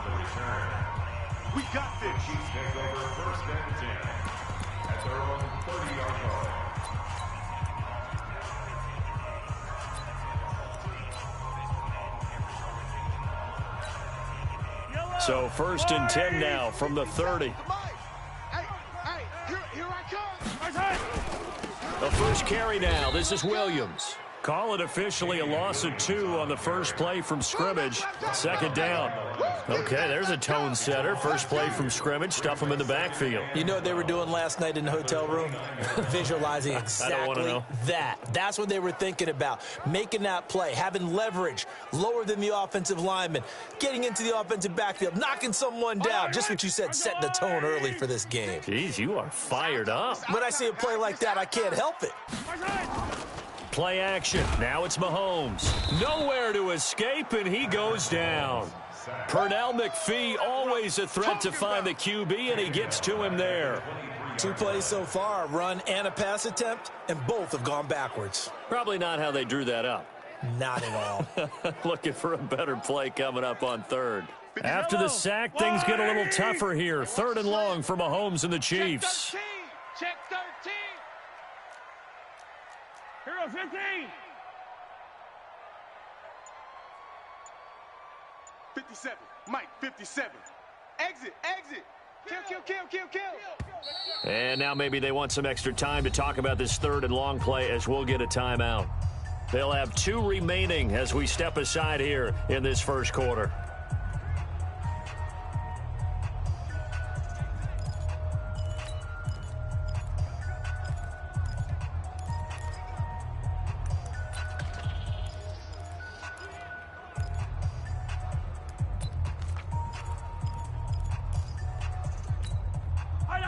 We got the Chiefs take over 1st and 10 at their own 30-yard line. So 1st and 10 now from the 30. Here I come. The first carry now. This is Williams. Call it officially a loss of 2 on the first play from scrimmage. 2nd down. Okay, there's a tone setter. First play from scrimmage. Stuff them in the backfield. You know what they were doing last night in the hotel room? Visualizing exactly that. That's what they were thinking about. Making that play, having leverage, lower than the offensive lineman, getting into the offensive backfield, knocking someone down. Just what you said, setting the tone early for this game. Jeez, you are fired up. When I see a play like that, I can't help it. Play action. Now it's Mahomes. Nowhere to escape, and he goes down. Pernell McPhee, always a threat to find the QB, and he gets to him there. 2 plays so far, a run and a pass attempt, and both have gone backwards. Probably not how they drew that up. Not at all. Looking for a better play coming up on 3rd. After the sack, things get a little tougher here. 3rd and long for Mahomes and the Chiefs. Check 13. Hero 15. 57. Mike, 57. Exit. Kill. And now maybe they want some extra time to talk about this 3rd and long play as we'll get a timeout. They'll have 2 remaining as we step aside here in this first quarter.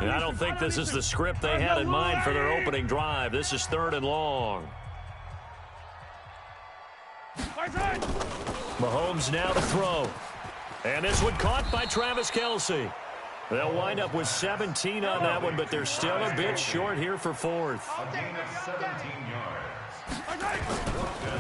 And I don't think this is the script they had in mind for their opening drive. This is 3rd and long. Mahomes now to throw. And this one caught by Travis Kelce. They'll wind up with 17 on that one, but they're still a bit short here for 4th. A gain of 17 yards.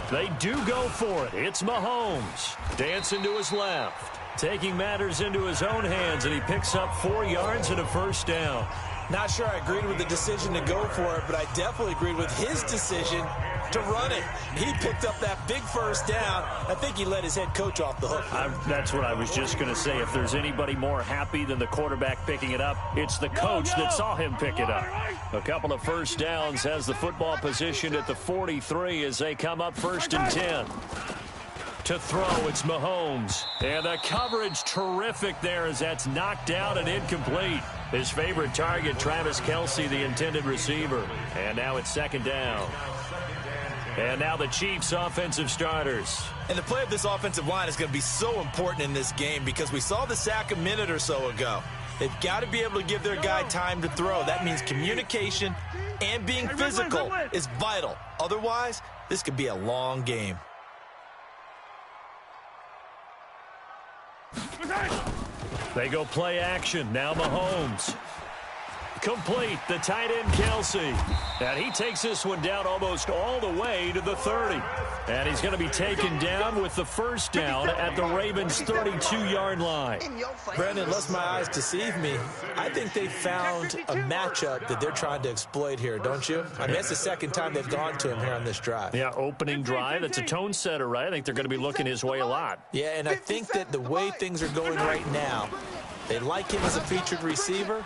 They do go for it. It's Mahomes. Dancing to his left. Taking matters into his own hands, and he picks up 4 yards and a 1st down. Not sure I agreed with the decision to go for it, but I definitely agreed with his decision to run it. He picked up that big 1st down. I think he let his head coach off the hook. That's what I was just going to say. If there's anybody more happy than the quarterback picking it up, it's the coach that saw him pick it up. A couple of 1st downs, has the football positioned at the 43 as they come up 1st and 10. To throw, it's Mahomes. And the coverage terrific there as that's knocked down and incomplete. His favorite target, Travis Kelce, the intended receiver. And now it's 2nd down. And now the Chiefs' offensive starters. And the play of this offensive line is going to be so important in this game because we saw the sack a minute or so ago. They've got to be able to give their guy time to throw. That means communication and being physical is vital. Otherwise, this could be a long game. They go play action. Now Mahomes. Complete. The tight end, Kelce. And he takes this one down almost all the way to the 30. And he's going to be taken down with the 1st down at the Ravens' 32-yard line. Brandon, unless my eyes deceive me, I think they found a matchup that they're trying to exploit here, don't you? I mean, that's the 2nd time they've gone to him here on this drive. Yeah, opening drive. It's a tone setter, right? I think they're going to be looking his way a lot. Yeah, and I think that the way things are going right now, they like him as a featured receiver.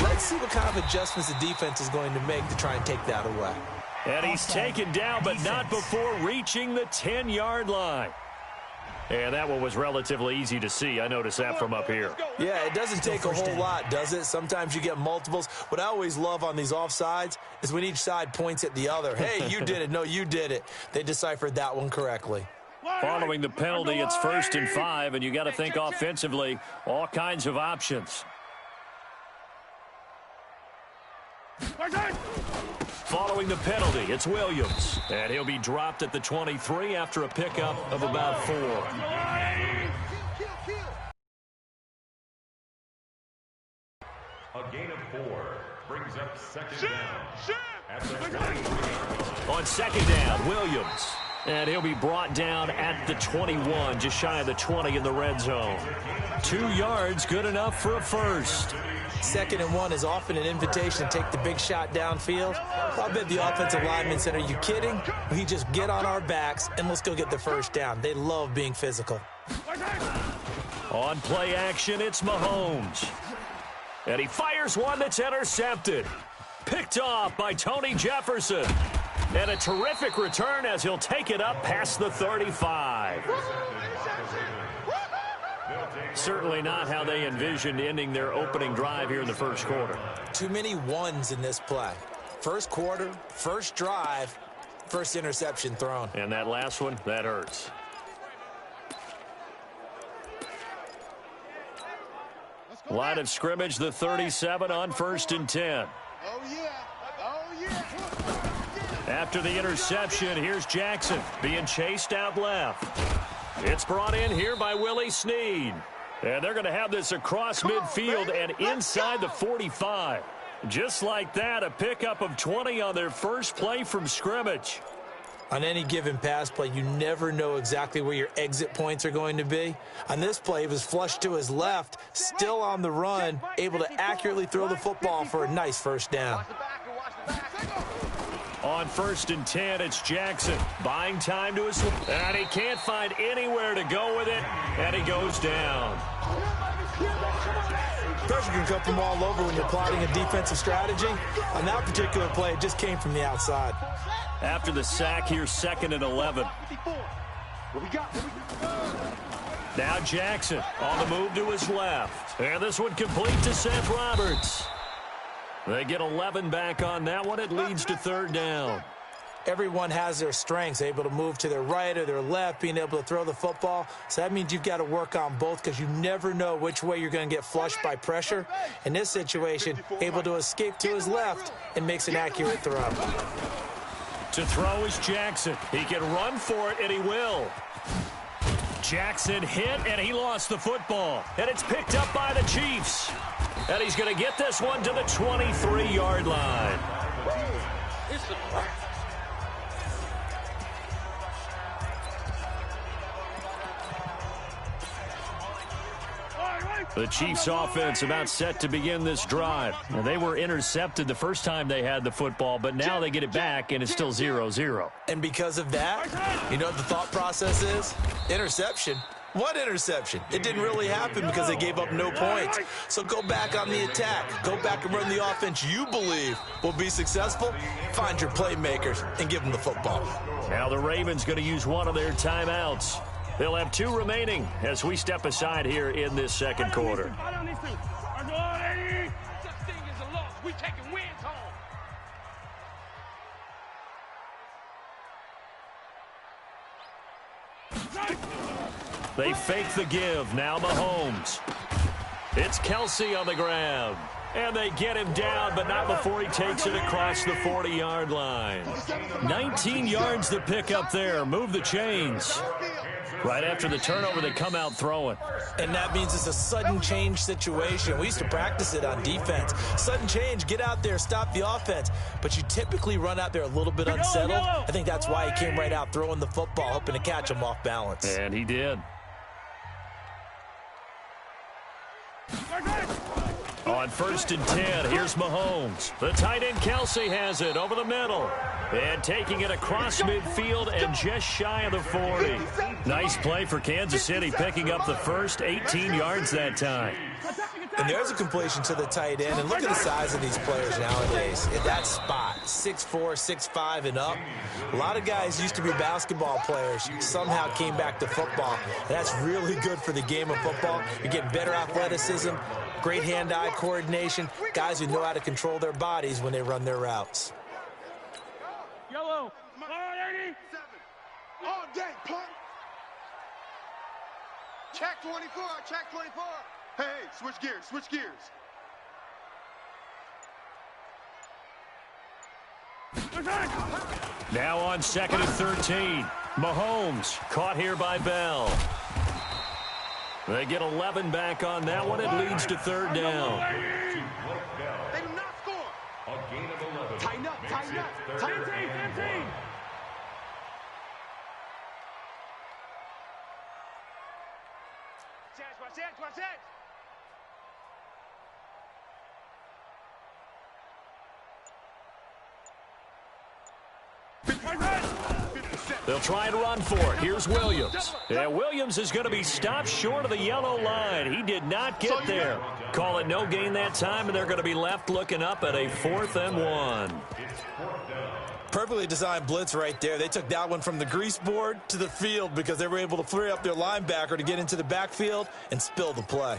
Let's see what kind of adjustments the defense is going to make to try and take that away. And he's taken down, but not before reaching the 10-yard line. And that one was relatively easy to see. I noticed that from up here. Yeah, it doesn't take a whole lot, does it? Sometimes you get multiples. What I always love on these offsides is when each side points at the other. Hey, you did it. No, you did it. They deciphered that one correctly. Following the penalty, it's 1st and 5, and you got to think offensively, all kinds of options. Following the penalty, it's Williams, and he'll be dropped at the 23 after a pickup of about 4. A gain of 4 brings up 2nd down. At the 23. On 2nd down, Williams. And he'll be brought down at the 21, just shy of the 20 in the red zone. 2 yards, good enough for a 1st. 2nd and 1 is often an invitation to take the big shot downfield. I bet the offensive lineman said, are you kidding? We just get on our backs and let's go get the 1st down. They love being physical. On play action, it's Mahomes. And he fires one that's intercepted. Picked off by Tony Jefferson. And a terrific return as he'll take it up past the 35. Certainly not how they envisioned ending their opening drive here in the first quarter. Too many ones in this play. First quarter, first drive, first interception thrown. And that last one, that hurts. Line of scrimmage, the 37 on 1st and 10. Oh, yeah. Oh, yeah. After the interception, here's Jackson being chased out left. It's brought in here by Willie Snead. And they're going to have this across midfield and inside the 45. Just like that, a pickup of 20 on their first play from scrimmage. On any given pass play, you never know exactly where your exit points are going to be. On this play, he was flushed to his left, still on the run, able to accurately throw the football for a nice first down. On 1st and 10, it's Jackson buying time to his left. And he can't find anywhere to go with it, and he goes down. Pressure can come from all over when you're plotting a defensive strategy. On that particular play, it just came from the outside. After the sack, here's 2nd and 11. Now Jackson on the move to his left. And this one complete to Seth Roberts. They get 11 back on that one. It leads to 3rd down. Everyone has their strengths, able to move to their right or their left, being able to throw the football. So that means you've got to work on both because you never know which way you're going to get flushed by pressure. In this situation, able to escape to his left and makes an accurate throw. To throw is Jackson. He can run for it, and he will. Jackson hit, and he lost the football. And it's picked up by the Chiefs. And he's going to get this one to the 23-yard line. The Chiefs offense about set to begin this drive. Now, they were intercepted the first time they had the football, but now they get it back, and it's still 0-0. And because of that, you know what the thought process is? Interception. What interception? It didn't really happen because they gave up no points. So go back on the attack. Go back and run the offense you believe will be successful. Find your playmakers and give them the football. Now the Ravens going to use one of their timeouts. They'll have 2 remaining as we step aside here in this second quarter. They fake the give. Now Mahomes. It's Kelsey on the grab. And they get him down, but not before he takes it across the 40-yard line. 19 yards to pick up there. Move the chains. Right after the turnover, they come out throwing. And that means it's a sudden change situation. We used to practice it on defense. Sudden change, get out there, stop the offense. But you typically run out there a little bit unsettled. I think that's why he came right out throwing the football, hoping to catch him off balance. And he did. On 1st and 10, here's Mahomes. The tight end Kelsey has it over the middle. And taking it across midfield and just shy of the 40. Nice play for Kansas City, picking up the first 18 yards that time. And there's a completion to the tight end. And look at the size of these players nowadays. In that spot, 6'4", 6'5", and up. A lot of guys used to be basketball players. Somehow came back to football. And that's really good for the game of football. You're getting better athleticism, great hand-eye coordination, guys who know how to control their bodies when they run their routes. Yellow. All day, punk. Check 24, check 24. Hey, switch gears, switch gears. Now on 2nd and 13. Mahomes caught here by Bell. They get 11 back on that one. It leads to 3rd down. They do not score. A gain of 11. Tighten up, tighten up. 15. Watch it, watch it. They'll try and run for it. Here's Williams. And Williams is going to be stopped short of the yellow line. He did not get there. Call it no gain that time, and they're going to be left looking up at a 4th and 1. Perfectly designed blitz right there. They took that one from the grease board to the field because they were able to free up their linebacker to get into the backfield and spill the play.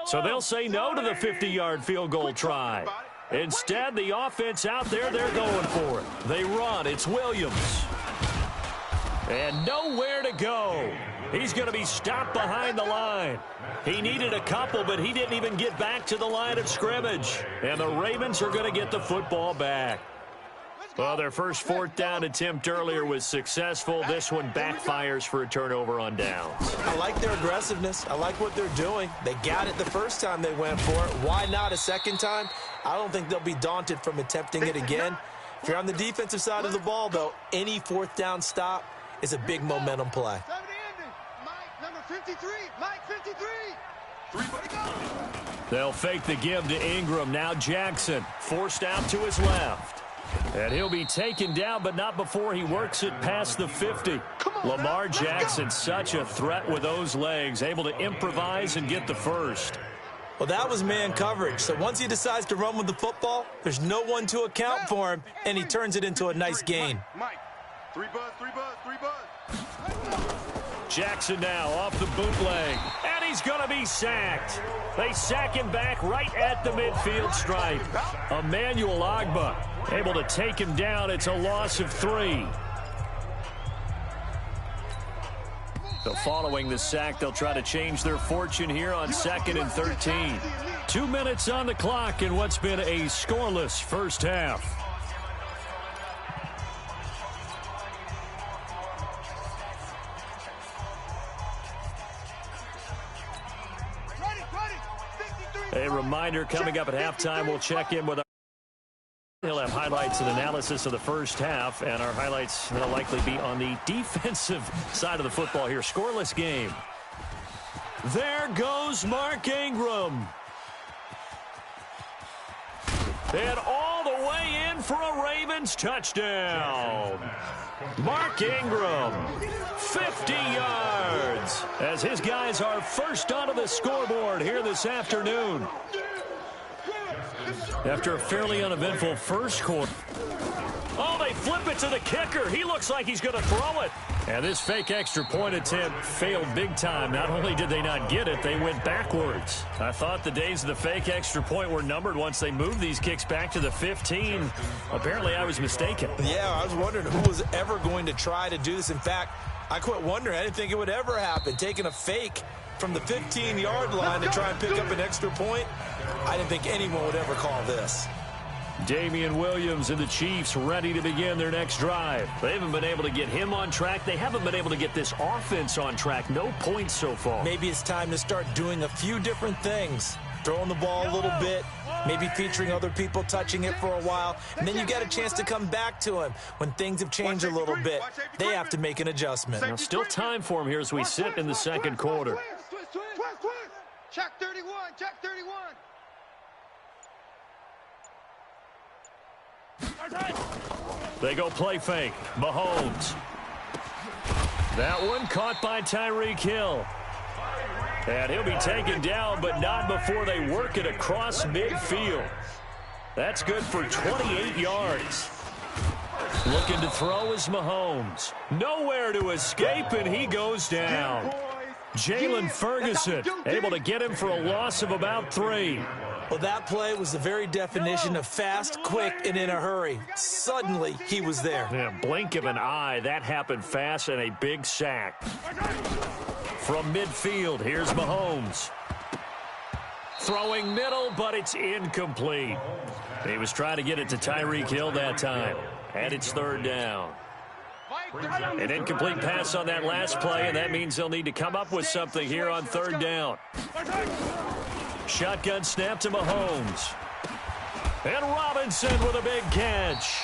So they'll say no to the 50-yard field goal try. Instead, the offense out there, they're going for it. They run. It's Williams. And nowhere to go. He's going to be stopped behind the line. He needed a couple, but he didn't even get back to the line of scrimmage. And the Ravens are going to get the football back. Well, their first 4th down attempt earlier was successful. This one backfires for a turnover on downs. I like their aggressiveness. I like what they're doing. They got it the first time they went for it. Why not a second time? I don't think they'll be daunted from attempting it again. If you're on the defensive side of the ball, though, any 4th down stop is a big momentum play. Mike, number 53. Mike, 53. They'll fake the give to Ingram. Now Jackson forced out to his left. And he'll be taken down, but not before he works it past the 50. Lamar Jackson, such a threat with those legs, able to improvise and get the first. Well, that was man coverage. So once he decides to run with the football, there's no one to account for him, and he turns it into a nice gain. Mike, 3 buzz. Jackson now off the bootleg, and he's going to be sacked. They sack him back right at the midfield stripe. Emmanuel Ogbah able to take him down. It's a loss of 3. So following the sack, they'll try to change their fortune here on 2nd and 13. 2 minutes on the clock in what's been a scoreless first half. A reminder, coming up at halftime, we'll check in with our... He'll have highlights and analysis of the first half, and our highlights will likely be on the defensive side of the football here. Scoreless game. There goes Mark Ingram. And all the way in for a Ravens touchdown. Mark Ingram, 50 yards, as his guys are first onto the scoreboard here this afternoon. After a fairly uneventful first quarter. Oh, they flip it to the kicker. He looks like he's going to throw it. And this fake extra point attempt failed big time. Not only did they not get it, they went backwards. I thought the days of the fake extra point were numbered once they moved these kicks back to the 15. Apparently, I was mistaken. Yeah, I was wondering who was ever going to try to do this. In fact, I quit wondering. I didn't think it would ever happen. Taking a fake from the 15-yard line to try and pick up an extra point, I didn't think anyone would ever call this. Damian Williams and the Chiefs ready to begin their next drive. They haven't been able to get him on track. They haven't been able to get this offense on track. No points so far. Maybe it's time to start doing a few different things. Throwing the ball a little bit, maybe featuring other people touching it for a while, and then you get a chance to come back to him when things have changed a little bit. They have to make an adjustment. Now, still time for him here as we sit in the second quarter. Check 31, check 31. They go play fake. Mahomes. That one caught by Tyreek Hill. And he'll be taken down, but not before they work it across midfield. That's good for 28 yards. Looking to throw is Mahomes. Nowhere to escape, and he goes down. Jalen Ferguson able to get him for a loss of about 3. Well, that play was the very definition of fast, quick, and in a hurry. Suddenly, he was there. Yeah, blink of an eye. That happened fast, and a big sack. From midfield, here's Mahomes. Throwing middle, but it's incomplete. He was trying to get it to Tyreek Hill that time. And it's 3rd down. An incomplete pass on that last play, and that means they'll need to come up with something here on 3rd down. Shotgun snap to Mahomes. And Robinson with a big catch.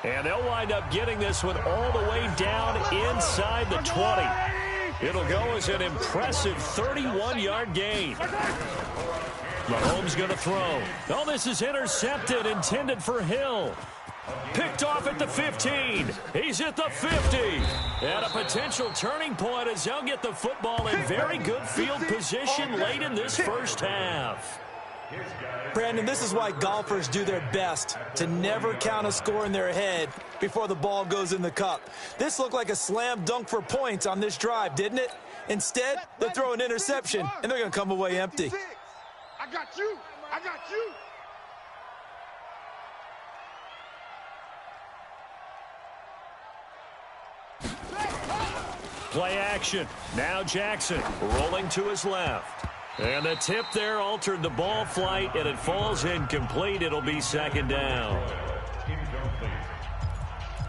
And they'll wind up getting this one all the way down inside the 20. It'll go as an impressive 31-yard gain. Mahomes going to throw. Oh, this is intercepted, intended for Hill. Picked off at the 15. He's at the 50. And a potential turning point as they'll get the football in very good field position late in this first half. Brandon, this is why golfers do their best to never count a score in their head before the ball goes in the cup. This looked like a slam dunk for points on this drive, didn't it? Instead, they throw an interception, and they're going to come away empty. I got you. I got you. Play action. Now Jackson rolling to his left. And the tip there altered the ball flight, and it falls incomplete. It'll be second down. Incomplete.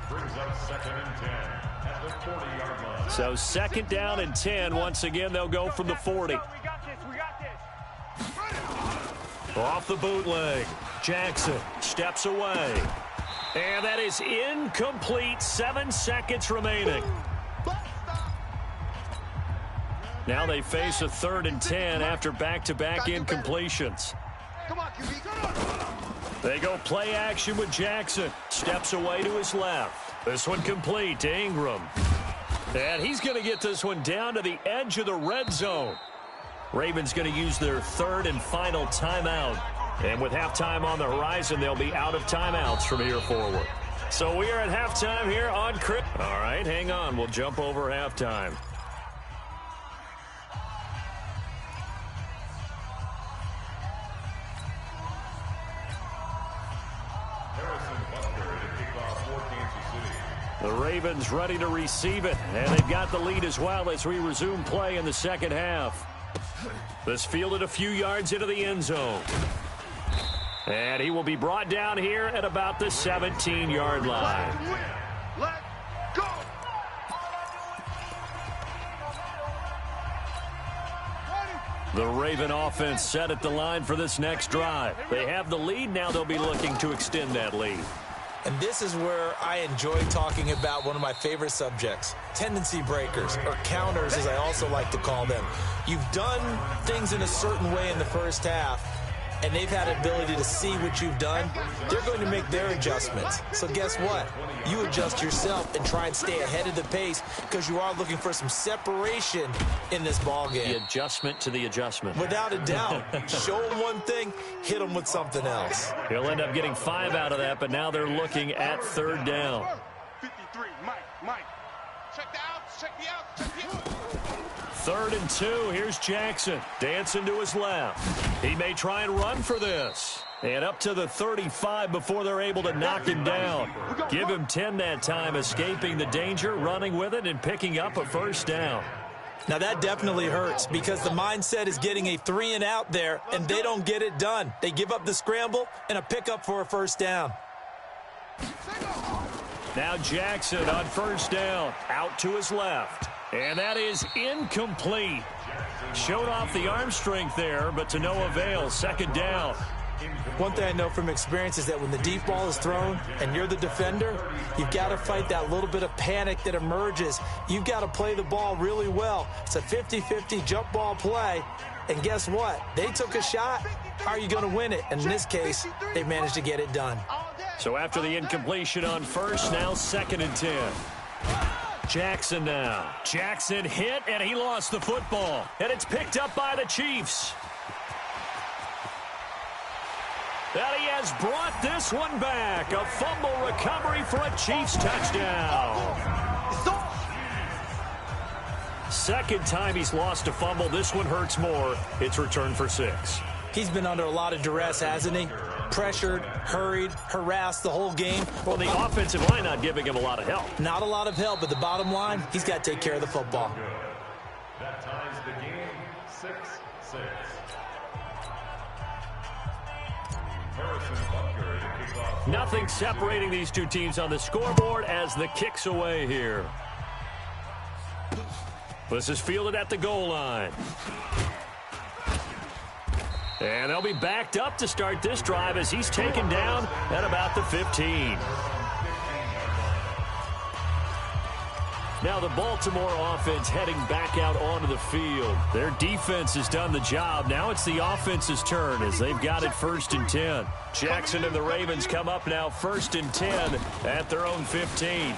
Brings up 2nd and 10 at the 40-yard line. So 2nd down and 10. Once again, they'll go from the 40. We got this. We got this. Off the bootleg. Jackson steps away. And that is incomplete. 7 seconds remaining. Now they face a 3rd and 10 after back-to-back incompletions. Come on, QB. They go play action with Jackson. Steps away to his left. This one complete to Ingram. And he's going to get this one down to the edge of the red zone. Ravens going to use their 3rd and final timeout. And with halftime on the horizon, they'll be out of timeouts from here forward. So we are at halftime here on Chris. All right, hang on. We'll jump over halftime. The Ravens ready to receive it, and they've got the lead as well as we resume play in the second half. This fielded a few yards into the end zone. And he will be brought down here at about the 17-yard line. Let's go. The Raven offense set at the line for this next drive. They have the lead. Now they'll be looking to extend that lead. And this is where I enjoy talking about one of my favorite subjects, tendency breakers, or counters as I also like to call them. You've done things in a certain way in the first half, and they've had an ability to see what you've done. They're going to make their adjustments. So guess what? You adjust yourself and try and stay ahead of the pace because you are looking for some separation in this ball game. The adjustment to the adjustment. Without a doubt. Show them one thing, hit them with something else. He'll end up getting 5 out of that, but now they're looking at 3rd down. 53, Mike. Check the outs, check the outs, check the outs. 3rd and 2. Here's Jackson dancing to his left. He may try and run for this. And up to the 35 before they're able to knock him down. Give him 10 that time, escaping the danger, running with it, and picking up a 1st down. Now that definitely hurts because the mindset is getting a 3 and out there, and they don't get it done. They give up the scramble and a pickup for a 1st down. Now Jackson on 1st down, out to his left. And that is incomplete. Showed off the arm strength there, but to no avail. 2nd down. One thing I know from experience is that when the deep ball is thrown and you're the defender, you've got to fight that little bit of panic that emerges. You've got to play the ball really well. It's a 50-50 jump ball play. And guess what? They took a shot. How are you going to win it? And in this case, they managed to get it done. So after the incompletion on 1st, now 2nd and 10. Jackson now. Jackson hit, and he lost the football. And it's picked up by the Chiefs. That he has brought this one back. A fumble recovery for a Chiefs touchdown. 2nd time he's lost a fumble. This one hurts more. It's returned for 6. He's been under a lot of duress, hasn't he? Pressured, hurried, harassed the whole game. Well, the offensive line not giving him a lot of help. Not a lot of help, but the bottom line, he's got to take care of the football. That ties the game 6-6. Nothing separating these two teams on the scoreboard as the kick's away here. This is fielded at the goal line. And they'll be backed up to start this drive as he's taken down at about the 15. Now the Baltimore offense heading back out onto the field. Their defense has done the job. Now it's the offense's turn as they've got it 1st and 10. Jackson and the Ravens come up now 1st and 10 at their own 15.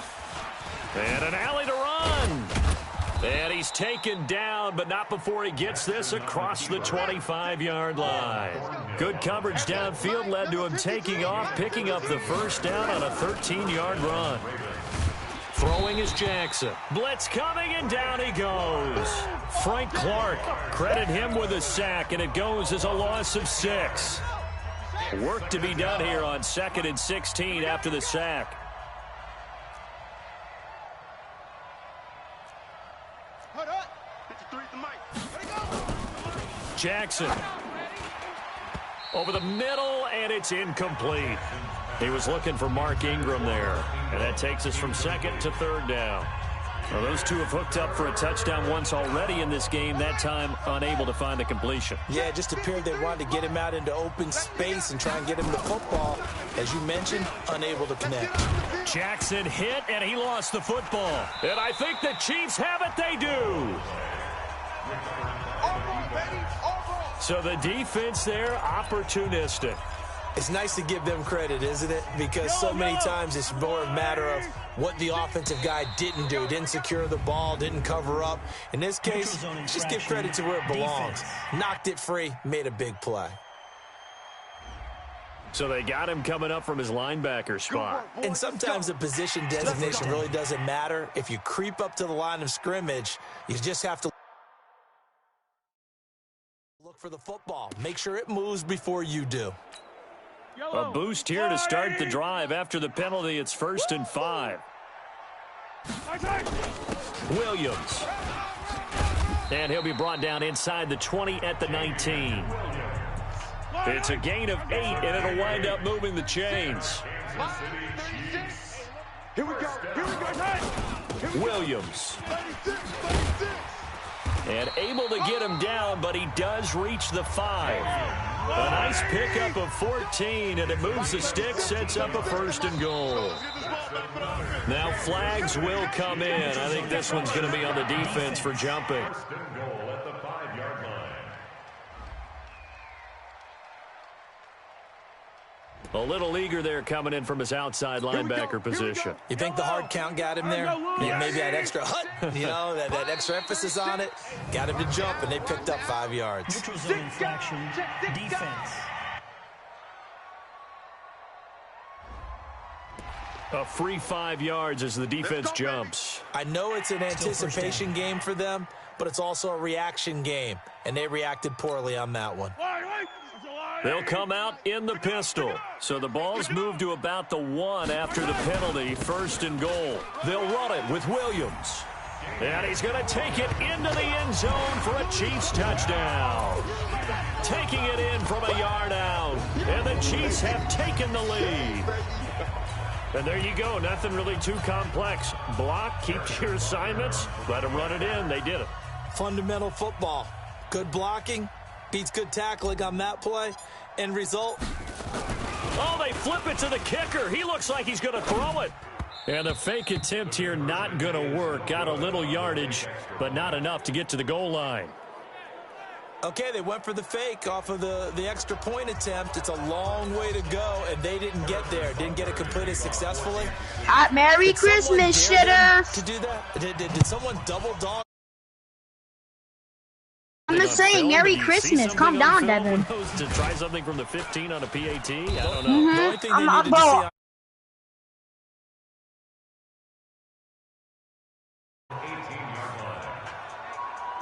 And an alley to run. And he's taken down, but not before he gets this across the 25-yard line. Good coverage downfield led to him taking off, picking up the first down on a 13-yard run. Throwing is Jackson. Blitz coming, and down he goes. Frank Clark, credit him with a sack, and it goes as a loss of 6. Work to be done here on 2nd and 16 after the sack. Jackson over the middle, and it's incomplete. He was looking for Mark Ingram there, and that takes us from 2nd to 3rd down. Well, those two have hooked up for a touchdown once already in this game, that time unable to find the completion. Yeah, it just appeared they wanted to get him out into open space and try and get him the football. As you mentioned, unable to connect. Jackson hit, and he lost the football. And I think the Chiefs have it. They do. So the defense there, opportunistic. It's nice to give them credit, isn't it? Because so many times it's more a matter of what the offensive guy didn't do. Didn't secure the ball, didn't cover up. In this case, just give credit to where it belongs. Knocked it free, made a big play. So they got him coming up from his linebacker spot. And sometimes the position designation really doesn't matter. If you creep up to the line of scrimmage, you just have to look for the football. Make sure it moves before you do. A boost here to start the drive. After the penalty, it's 1st and 5. Williams. And he'll be brought down inside the 20 at the 19. It's a gain of 8, and it'll wind up moving the chains. Here we go. Williams. And able to get him down, but he does reach the 5. A nice pickup of 14, and it moves the stick, sets up a 1st and goal. Now flags will come in. I think this one's going to be on the defense for jumping. A little eager there coming in from his outside linebacker position. You think the hard count got him there? Yeah, maybe that extra that extra emphasis on it. Got him to jump, and they picked up 5 yards. Neutral zone infraction, defense. A free 5 yards as the defense jumps. I know it's an anticipation game for them, but it's also a reaction game, and they reacted poorly on that one. They'll come out in the pistol. So the ball's moved to about the 1 after the penalty, 1st and goal. They'll run it with Williams. And he's going to take it into the end zone for a Chiefs touchdown. Taking it in from a yard out. And the Chiefs have taken the lead. And there you go. Nothing really too complex. Block, keep to your assignments, let them run it in. They did it. Fundamental football. Good blocking. Beats good tackling on that play. End result. Oh, they flip it to the kicker. He looks like he's going to throw it. And the fake attempt here not going to work. Got a little yardage, but not enough to get to the goal line. Okay, they went for the fake off of the extra point attempt. It's a long way to go, and they didn't get there. Didn't get it completed successfully. Merry Christmas, shitter. To do that? Did someone double dog? I'm just saying, Merry Christmas. Calm down, Devin. To try something from the 15 on a PAT? I don't know. The only thing they needed to see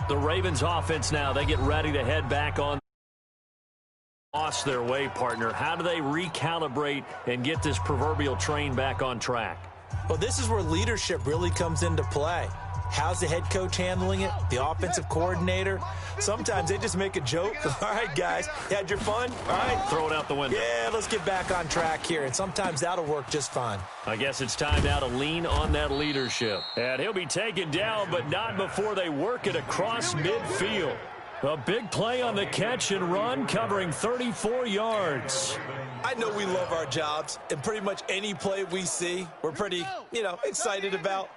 the Ravens offense now, they get ready to head back on. Lost their way, partner. How do they recalibrate and get this proverbial train back on track? Well, this is where leadership really comes into play. How's the head coach handling it? The offensive coordinator? Sometimes they just make a joke. All right, guys, you had your fun? All right. Throw it out the window. Yeah, let's get back on track here. And sometimes that'll work just fine. I guess it's time now to lean on that leadership. And he'll be taken down, but not before they work it across midfield. A big play on the catch and run, covering 34 yards. I know we love our jobs, and pretty much any play we see, we're pretty, excited about.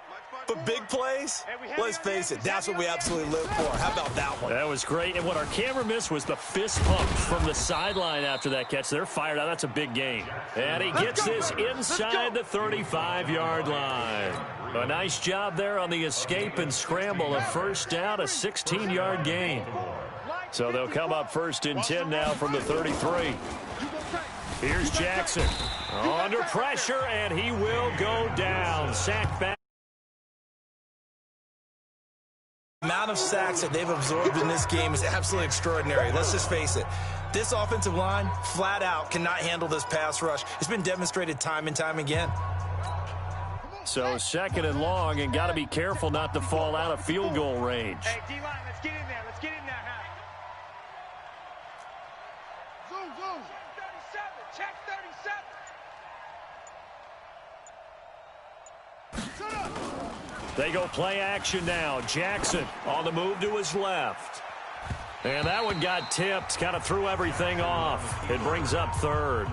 But big plays, let's face it, that's what we absolutely live for. How about that one? That was great. And what our camera missed was the fist pump from the sideline after that catch. They're fired out. That's a big gain. And he gets this inside the 35-yard line. A nice job there on the escape and scramble. A first down, a 16-yard gain. So they'll come up first and 10 now from the 33. Here's Jackson under pressure, and he will go down. Sack back. The amount of sacks that they've absorbed in this game is absolutely extraordinary. Let's just face it. This offensive line, flat out, cannot handle this pass rush. It's been demonstrated time and time again. So second and long, and got to be careful not to fall out of field goal range. Hey, D-line, let's get in there. Let's get in there, Zoom, zoom. Check 37. Shut up. They go play action now. Jackson on the move to his left. And that one got tipped, kind of threw everything off. It brings up third.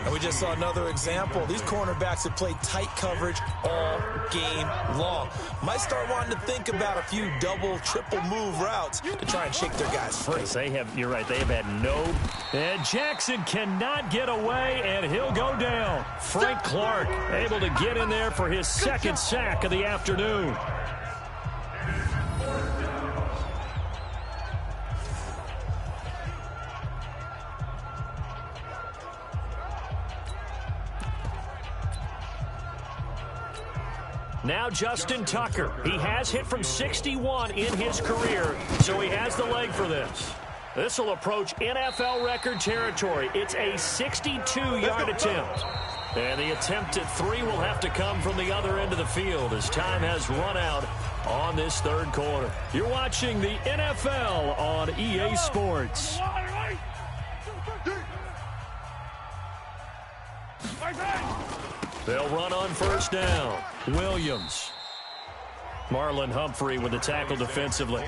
And we just saw another example. These cornerbacks have played tight coverage all game long. Might start wanting to think about a few double, triple move routes to try and shake their guys free. They have, you're right, they have had no. And Jackson cannot get away, and he'll go down. Frank Clark able to get in there for his second sack of the afternoon. Now Justin Tucker. He has hit from 61 in his career, so he has the leg for this. This will approach NFL record territory. It's a 62-yard attempt. And the attempt at 3 will have to come from the other end of the field as time has run out on this third quarter. You're watching the NFL on EA Sports. They'll run on first down. Williams. Marlon Humphrey with the tackle defensively.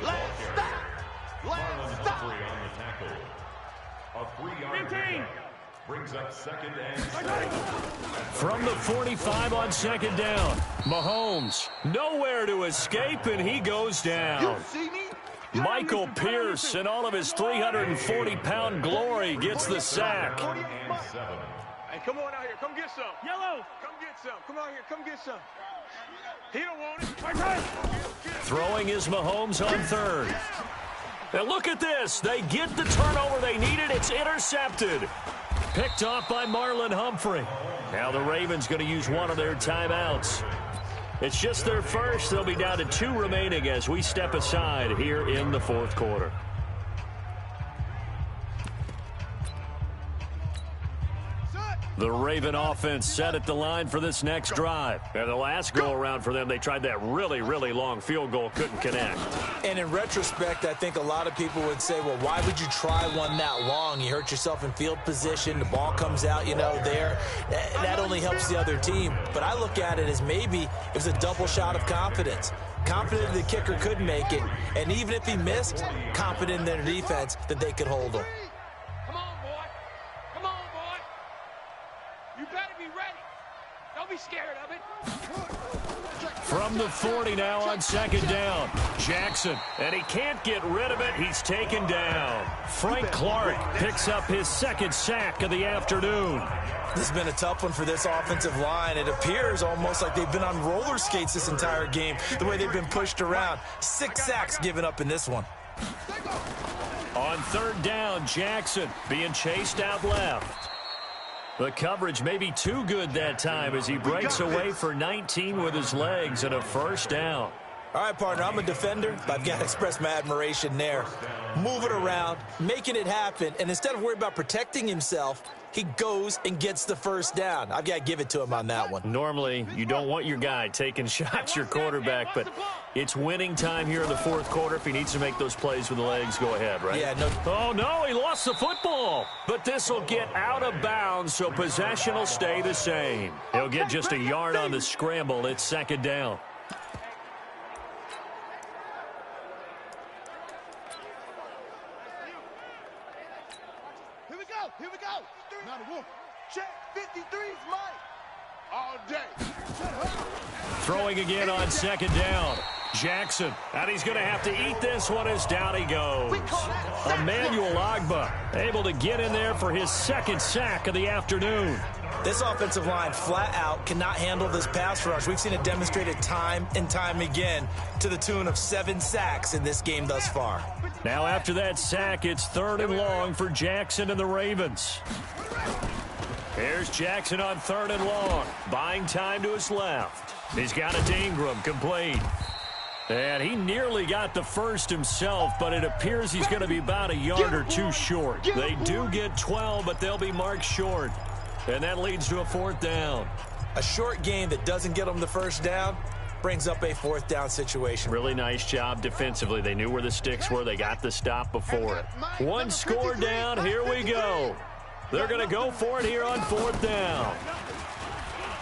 Let's stop. A 3-yard pickup brings up second and From the 45 on second down. Mahomes nowhere to escape, and he goes down. Michael Pierce in all of his 340-pound glory gets the sack. Hey, come on out here. Come get some. Yellow. Come get some. Come out here. Come get some. He don't want it. Throwing is Mahomes on third. And look at this. They get the turnover they needed. It's intercepted. Picked off by Marlon Humphrey. Now the Ravens going to use one of their timeouts. It's just their first. They'll be down to 2 remaining as we step aside here in the fourth quarter. The Raven offense set at the line for this next drive. And the last go-around for them, they tried that really, really long field goal, couldn't connect. And in retrospect, I think a lot of people would say, well, why would you try one that long? You hurt yourself in field position. The ball comes out, there. That only helps the other team. But I look at it as maybe it was a double shot of confidence. Confident the kicker could make it. And even if he missed, confident in their defense that they could hold him. Come on, boy. Come on, boy. You better be ready. Don't be scared of it. From the 40 now on second down. Jackson, and he can't get rid of it. He's taken down. Frank Clark picks up his second sack of the afternoon. This has been a tough one for this offensive line. It appears almost like they've been on roller skates this entire game, the way they've been pushed around. 6 sacks given up in this one. On third down, Jackson being chased out left. The coverage may be too good that time as he breaks away for 19 with his legs and a first down. All right, partner, I'm a defender, but I've got to express my admiration there. Moving around, making it happen, and instead of worrying about protecting himself, he goes and gets the first down. I've got to give it to him on that one. Normally, you don't want your guy taking shots, your quarterback, but it's winning time here in the fourth quarter. If he needs to make those plays with the legs, go ahead, right? Yeah, no. Oh, no, he lost the football. But this will get out of bounds, so possession will stay the same. He'll get just a yard on the scramble. It's second down. Here we go. Now the wolf. Check 53's Mike. all day. Throwing again on second down. Jackson, and he's going to have to eat this one as down he goes. Emmanuel Agba able to get in there for his second sack of the afternoon. This offensive line flat out cannot handle this pass rush. We've seen it demonstrated time and time again to the tune of 7 sacks in this game thus far. Now after that sack, it's 3rd and long for Jackson and the Ravens. Here's Jackson on 3rd and long, buying time to his left. He's got it to Ingram, complete. And he nearly got the first himself, but it appears he's going to be about a yard or two short. They do get 12, but they'll be marked short. And that leads to a 4th down. A short game that doesn't get them the first down brings up a 4th down situation. Really nice job defensively. They knew where the sticks were. They got the stop before it. 1 score down. Here we go. They're going to go for it here on 4th down.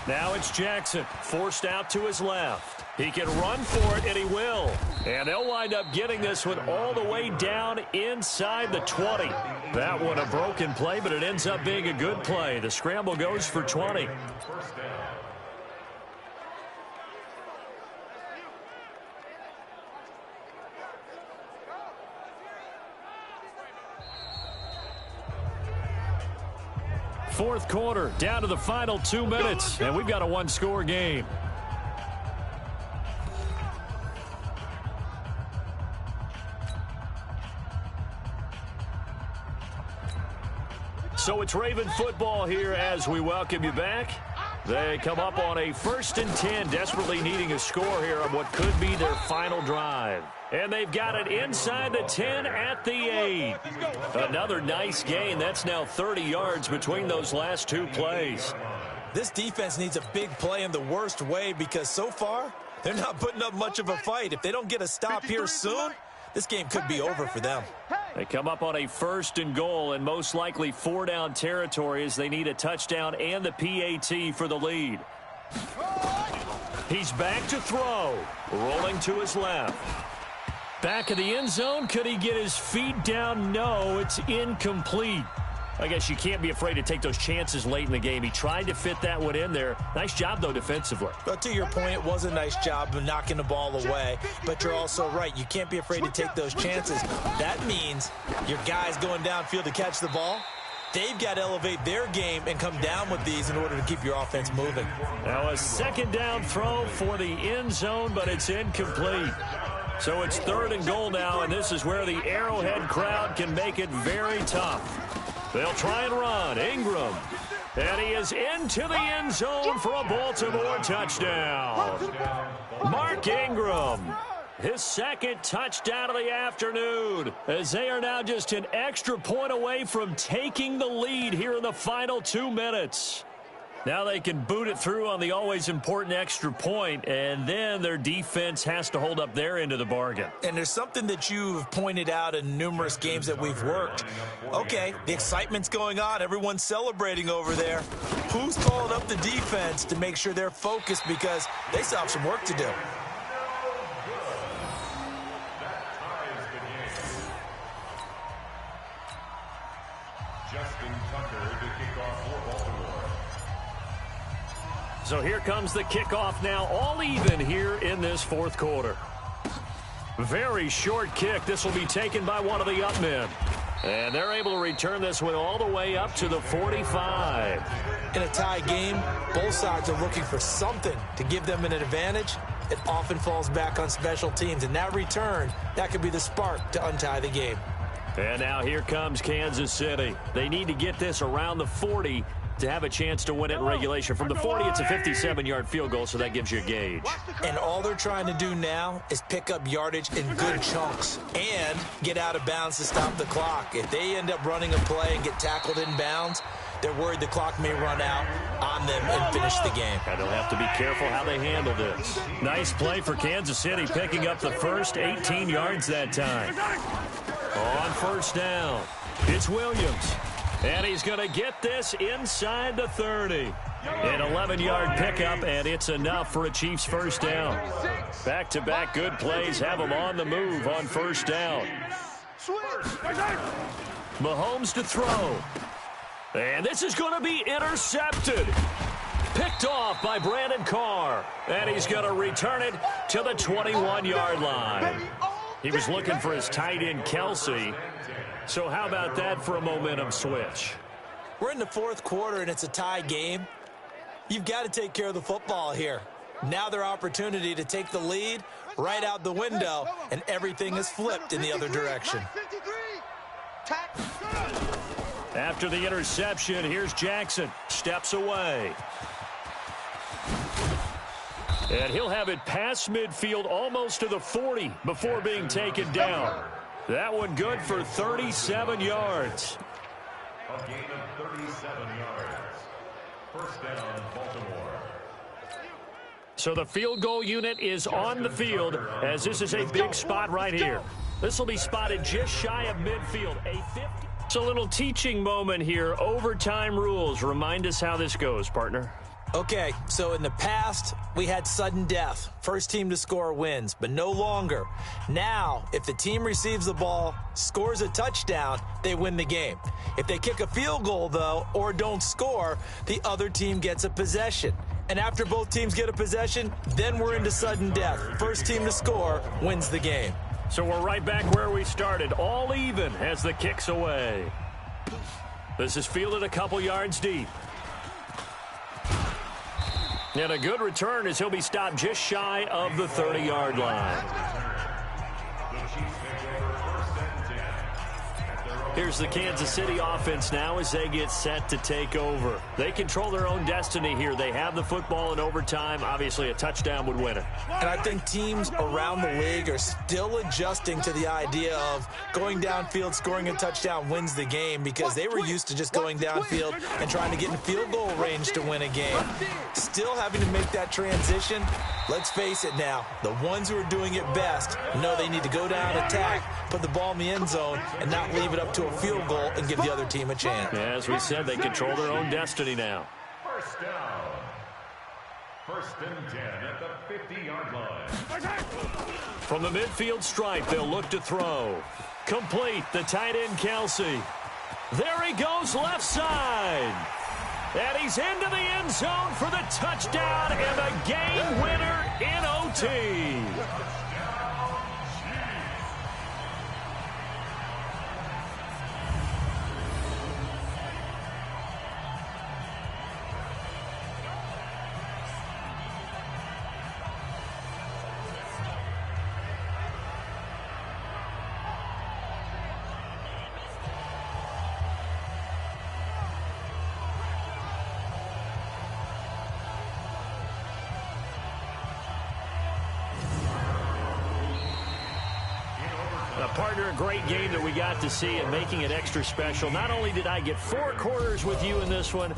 Now it's Jackson, forced out to his left. He can run for it, and he will. And they'll wind up getting this one all the way down inside the 20. That one a broken play, but it ends up being a good play. The scramble goes for 20. Fourth quarter, down to the final 2 minutes, and we've got a 1-score game. So it's Raven football here as we welcome you back. They come up on a 1st and 10, desperately needing a score here on what could be their final drive. And they've got it inside the 10 at the 8. Another nice gain. That's now 30 yards between those last 2 plays. This defense needs a big play in the worst way because so far, they're not putting up much of a fight. If they don't get a stop here soon, this game could be over for them. They come up on a 1st and goal and most likely 4-down territory as they need a touchdown and the PAT for the lead. He's back to throw, rolling to his left. Back of the end zone. Could he get his feet down? No, it's incomplete. I guess you can't be afraid to take those chances late in the game. He tried to fit that one in there. Nice job, though, defensively. But to your point, it was a nice job of knocking the ball away. But you're also right. You can't be afraid to take those chances. That means your guys going downfield to catch the ball, they've got to elevate their game and come down with these in order to keep your offense moving. Now a 2nd down throw for the end zone, but it's incomplete. So it's 3rd and goal now, and this is where the Arrowhead crowd can make it very tough. They'll try and run. Ingram. And he is into the end zone for a Baltimore touchdown. Mark Ingram. His 2nd touchdown of the afternoon, as they are now just an extra point away from taking the lead here in the final 2 minutes. Now they can boot it through on the always important extra point, and then their defense has to hold up their end of the bargain. And there's something that you've pointed out in numerous games that we've worked. Okay, the excitement's going on. Everyone's celebrating over there. Who's calling up the defense to make sure they're focused because they still have some work to do? So here comes the kickoff now, all even here in this 4th quarter. Very short kick. This will be taken by one of the up men. And they're able to return this one all the way up to the 45. In a tie game, both sides are looking for something to give them an advantage. It often falls back on special teams. And that return, that could be the spark to untie the game. And now here comes Kansas City. They need to get this around the 40 to have a chance to win it in regulation. From the 40, it's a 57-yard field goal, so that gives you a gauge. And all they're trying to do now is pick up yardage in good chunks and get out of bounds to stop the clock. If they end up running a play and get tackled in bounds, they're worried the clock may run out on them and finish the game. And they'll have to be careful how they handle this. Nice play for Kansas City, picking up the first 18 yards that time. On 1st down, it's Williams. And he's going to get this inside the 30. An 11-yard pickup, and it's enough for a Chiefs 1st down. Back-to-back good plays have them on the move on 1st down. Mahomes to throw. And this is going to be intercepted. Picked off by Brandon Carr. And he's going to return it to the 21-yard line. He was looking for his tight end, Kelsey. So how about that for a momentum switch? We're in the fourth quarter, and it's a tie game. You've got to take care of the football here. Now their opportunity to take the lead right out the window, and everything is flipped in the other direction. After the interception, here's Jackson. Steps away. And he'll have it past midfield almost to the 40 before being taken down. That one good for 37 yards. A gain of 37 yards. First down, Baltimore. So the field goal unit is on the field as this is a big spot right here. This will be spotted just shy of midfield. It's a little teaching moment here. Overtime rules. Remind us how this goes, partner. Okay, so in the past, we had sudden death. First team to score wins, but no longer. Now, if the team receives the ball, scores a touchdown, they win the game. If they kick a field goal, though, or don't score, the other team gets a possession. And after both teams get a possession, then we're into sudden death. First team to score wins the game. So we're right back where we started, all even as the kick's away. This is fielded a couple yards deep. And a good return as he'll be stopped just shy of the 30-yard line. Here's the Kansas City offense now as they get set to take over. They control their own destiny here. They have the football in overtime. Obviously, a touchdown would win it. And I think teams around the league are still adjusting to the idea of going downfield, scoring a touchdown wins the game because they were used to just going downfield and trying to get in field goal range to win a game. Still having to make that transition. Let's face it now, the ones who are doing it best know they need to go down, attack, put the ball in the end zone, and not leave it up to a field goal and give the other team a chance. As we said, they control their own destiny now. First down. First and 10 at the 50-yard line. From the midfield stripe, they'll look to throw. Complete, the tight end, Kelsey. There he goes, left side. And he's into the end zone for the touchdown and the game winner in OT. Partner, a great game that we got to see and making it extra special. Not only did I get 4 quarters with you in this one,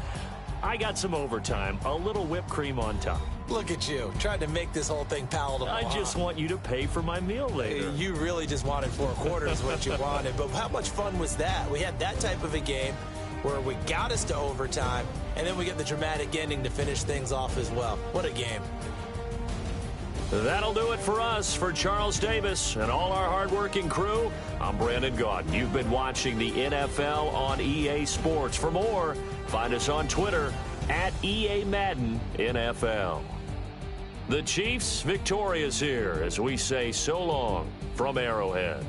I got some overtime, a little whipped cream on top. Look at you, trying to make this whole thing palatable. I just want you to pay for my meal later. You really just wanted 4 quarters what you wanted, but how much fun was that? We had that type of a game where we got us to overtime, and then we get the dramatic ending to finish things off as well. What a game. That'll do it for us. For Charles Davis and all our hardworking crew, I'm Brandon Gaudin. You've been watching the NFL on EA Sports. For more, find us on Twitter at EA Madden NFL. The Chiefs victorious here as we say so long from Arrowhead.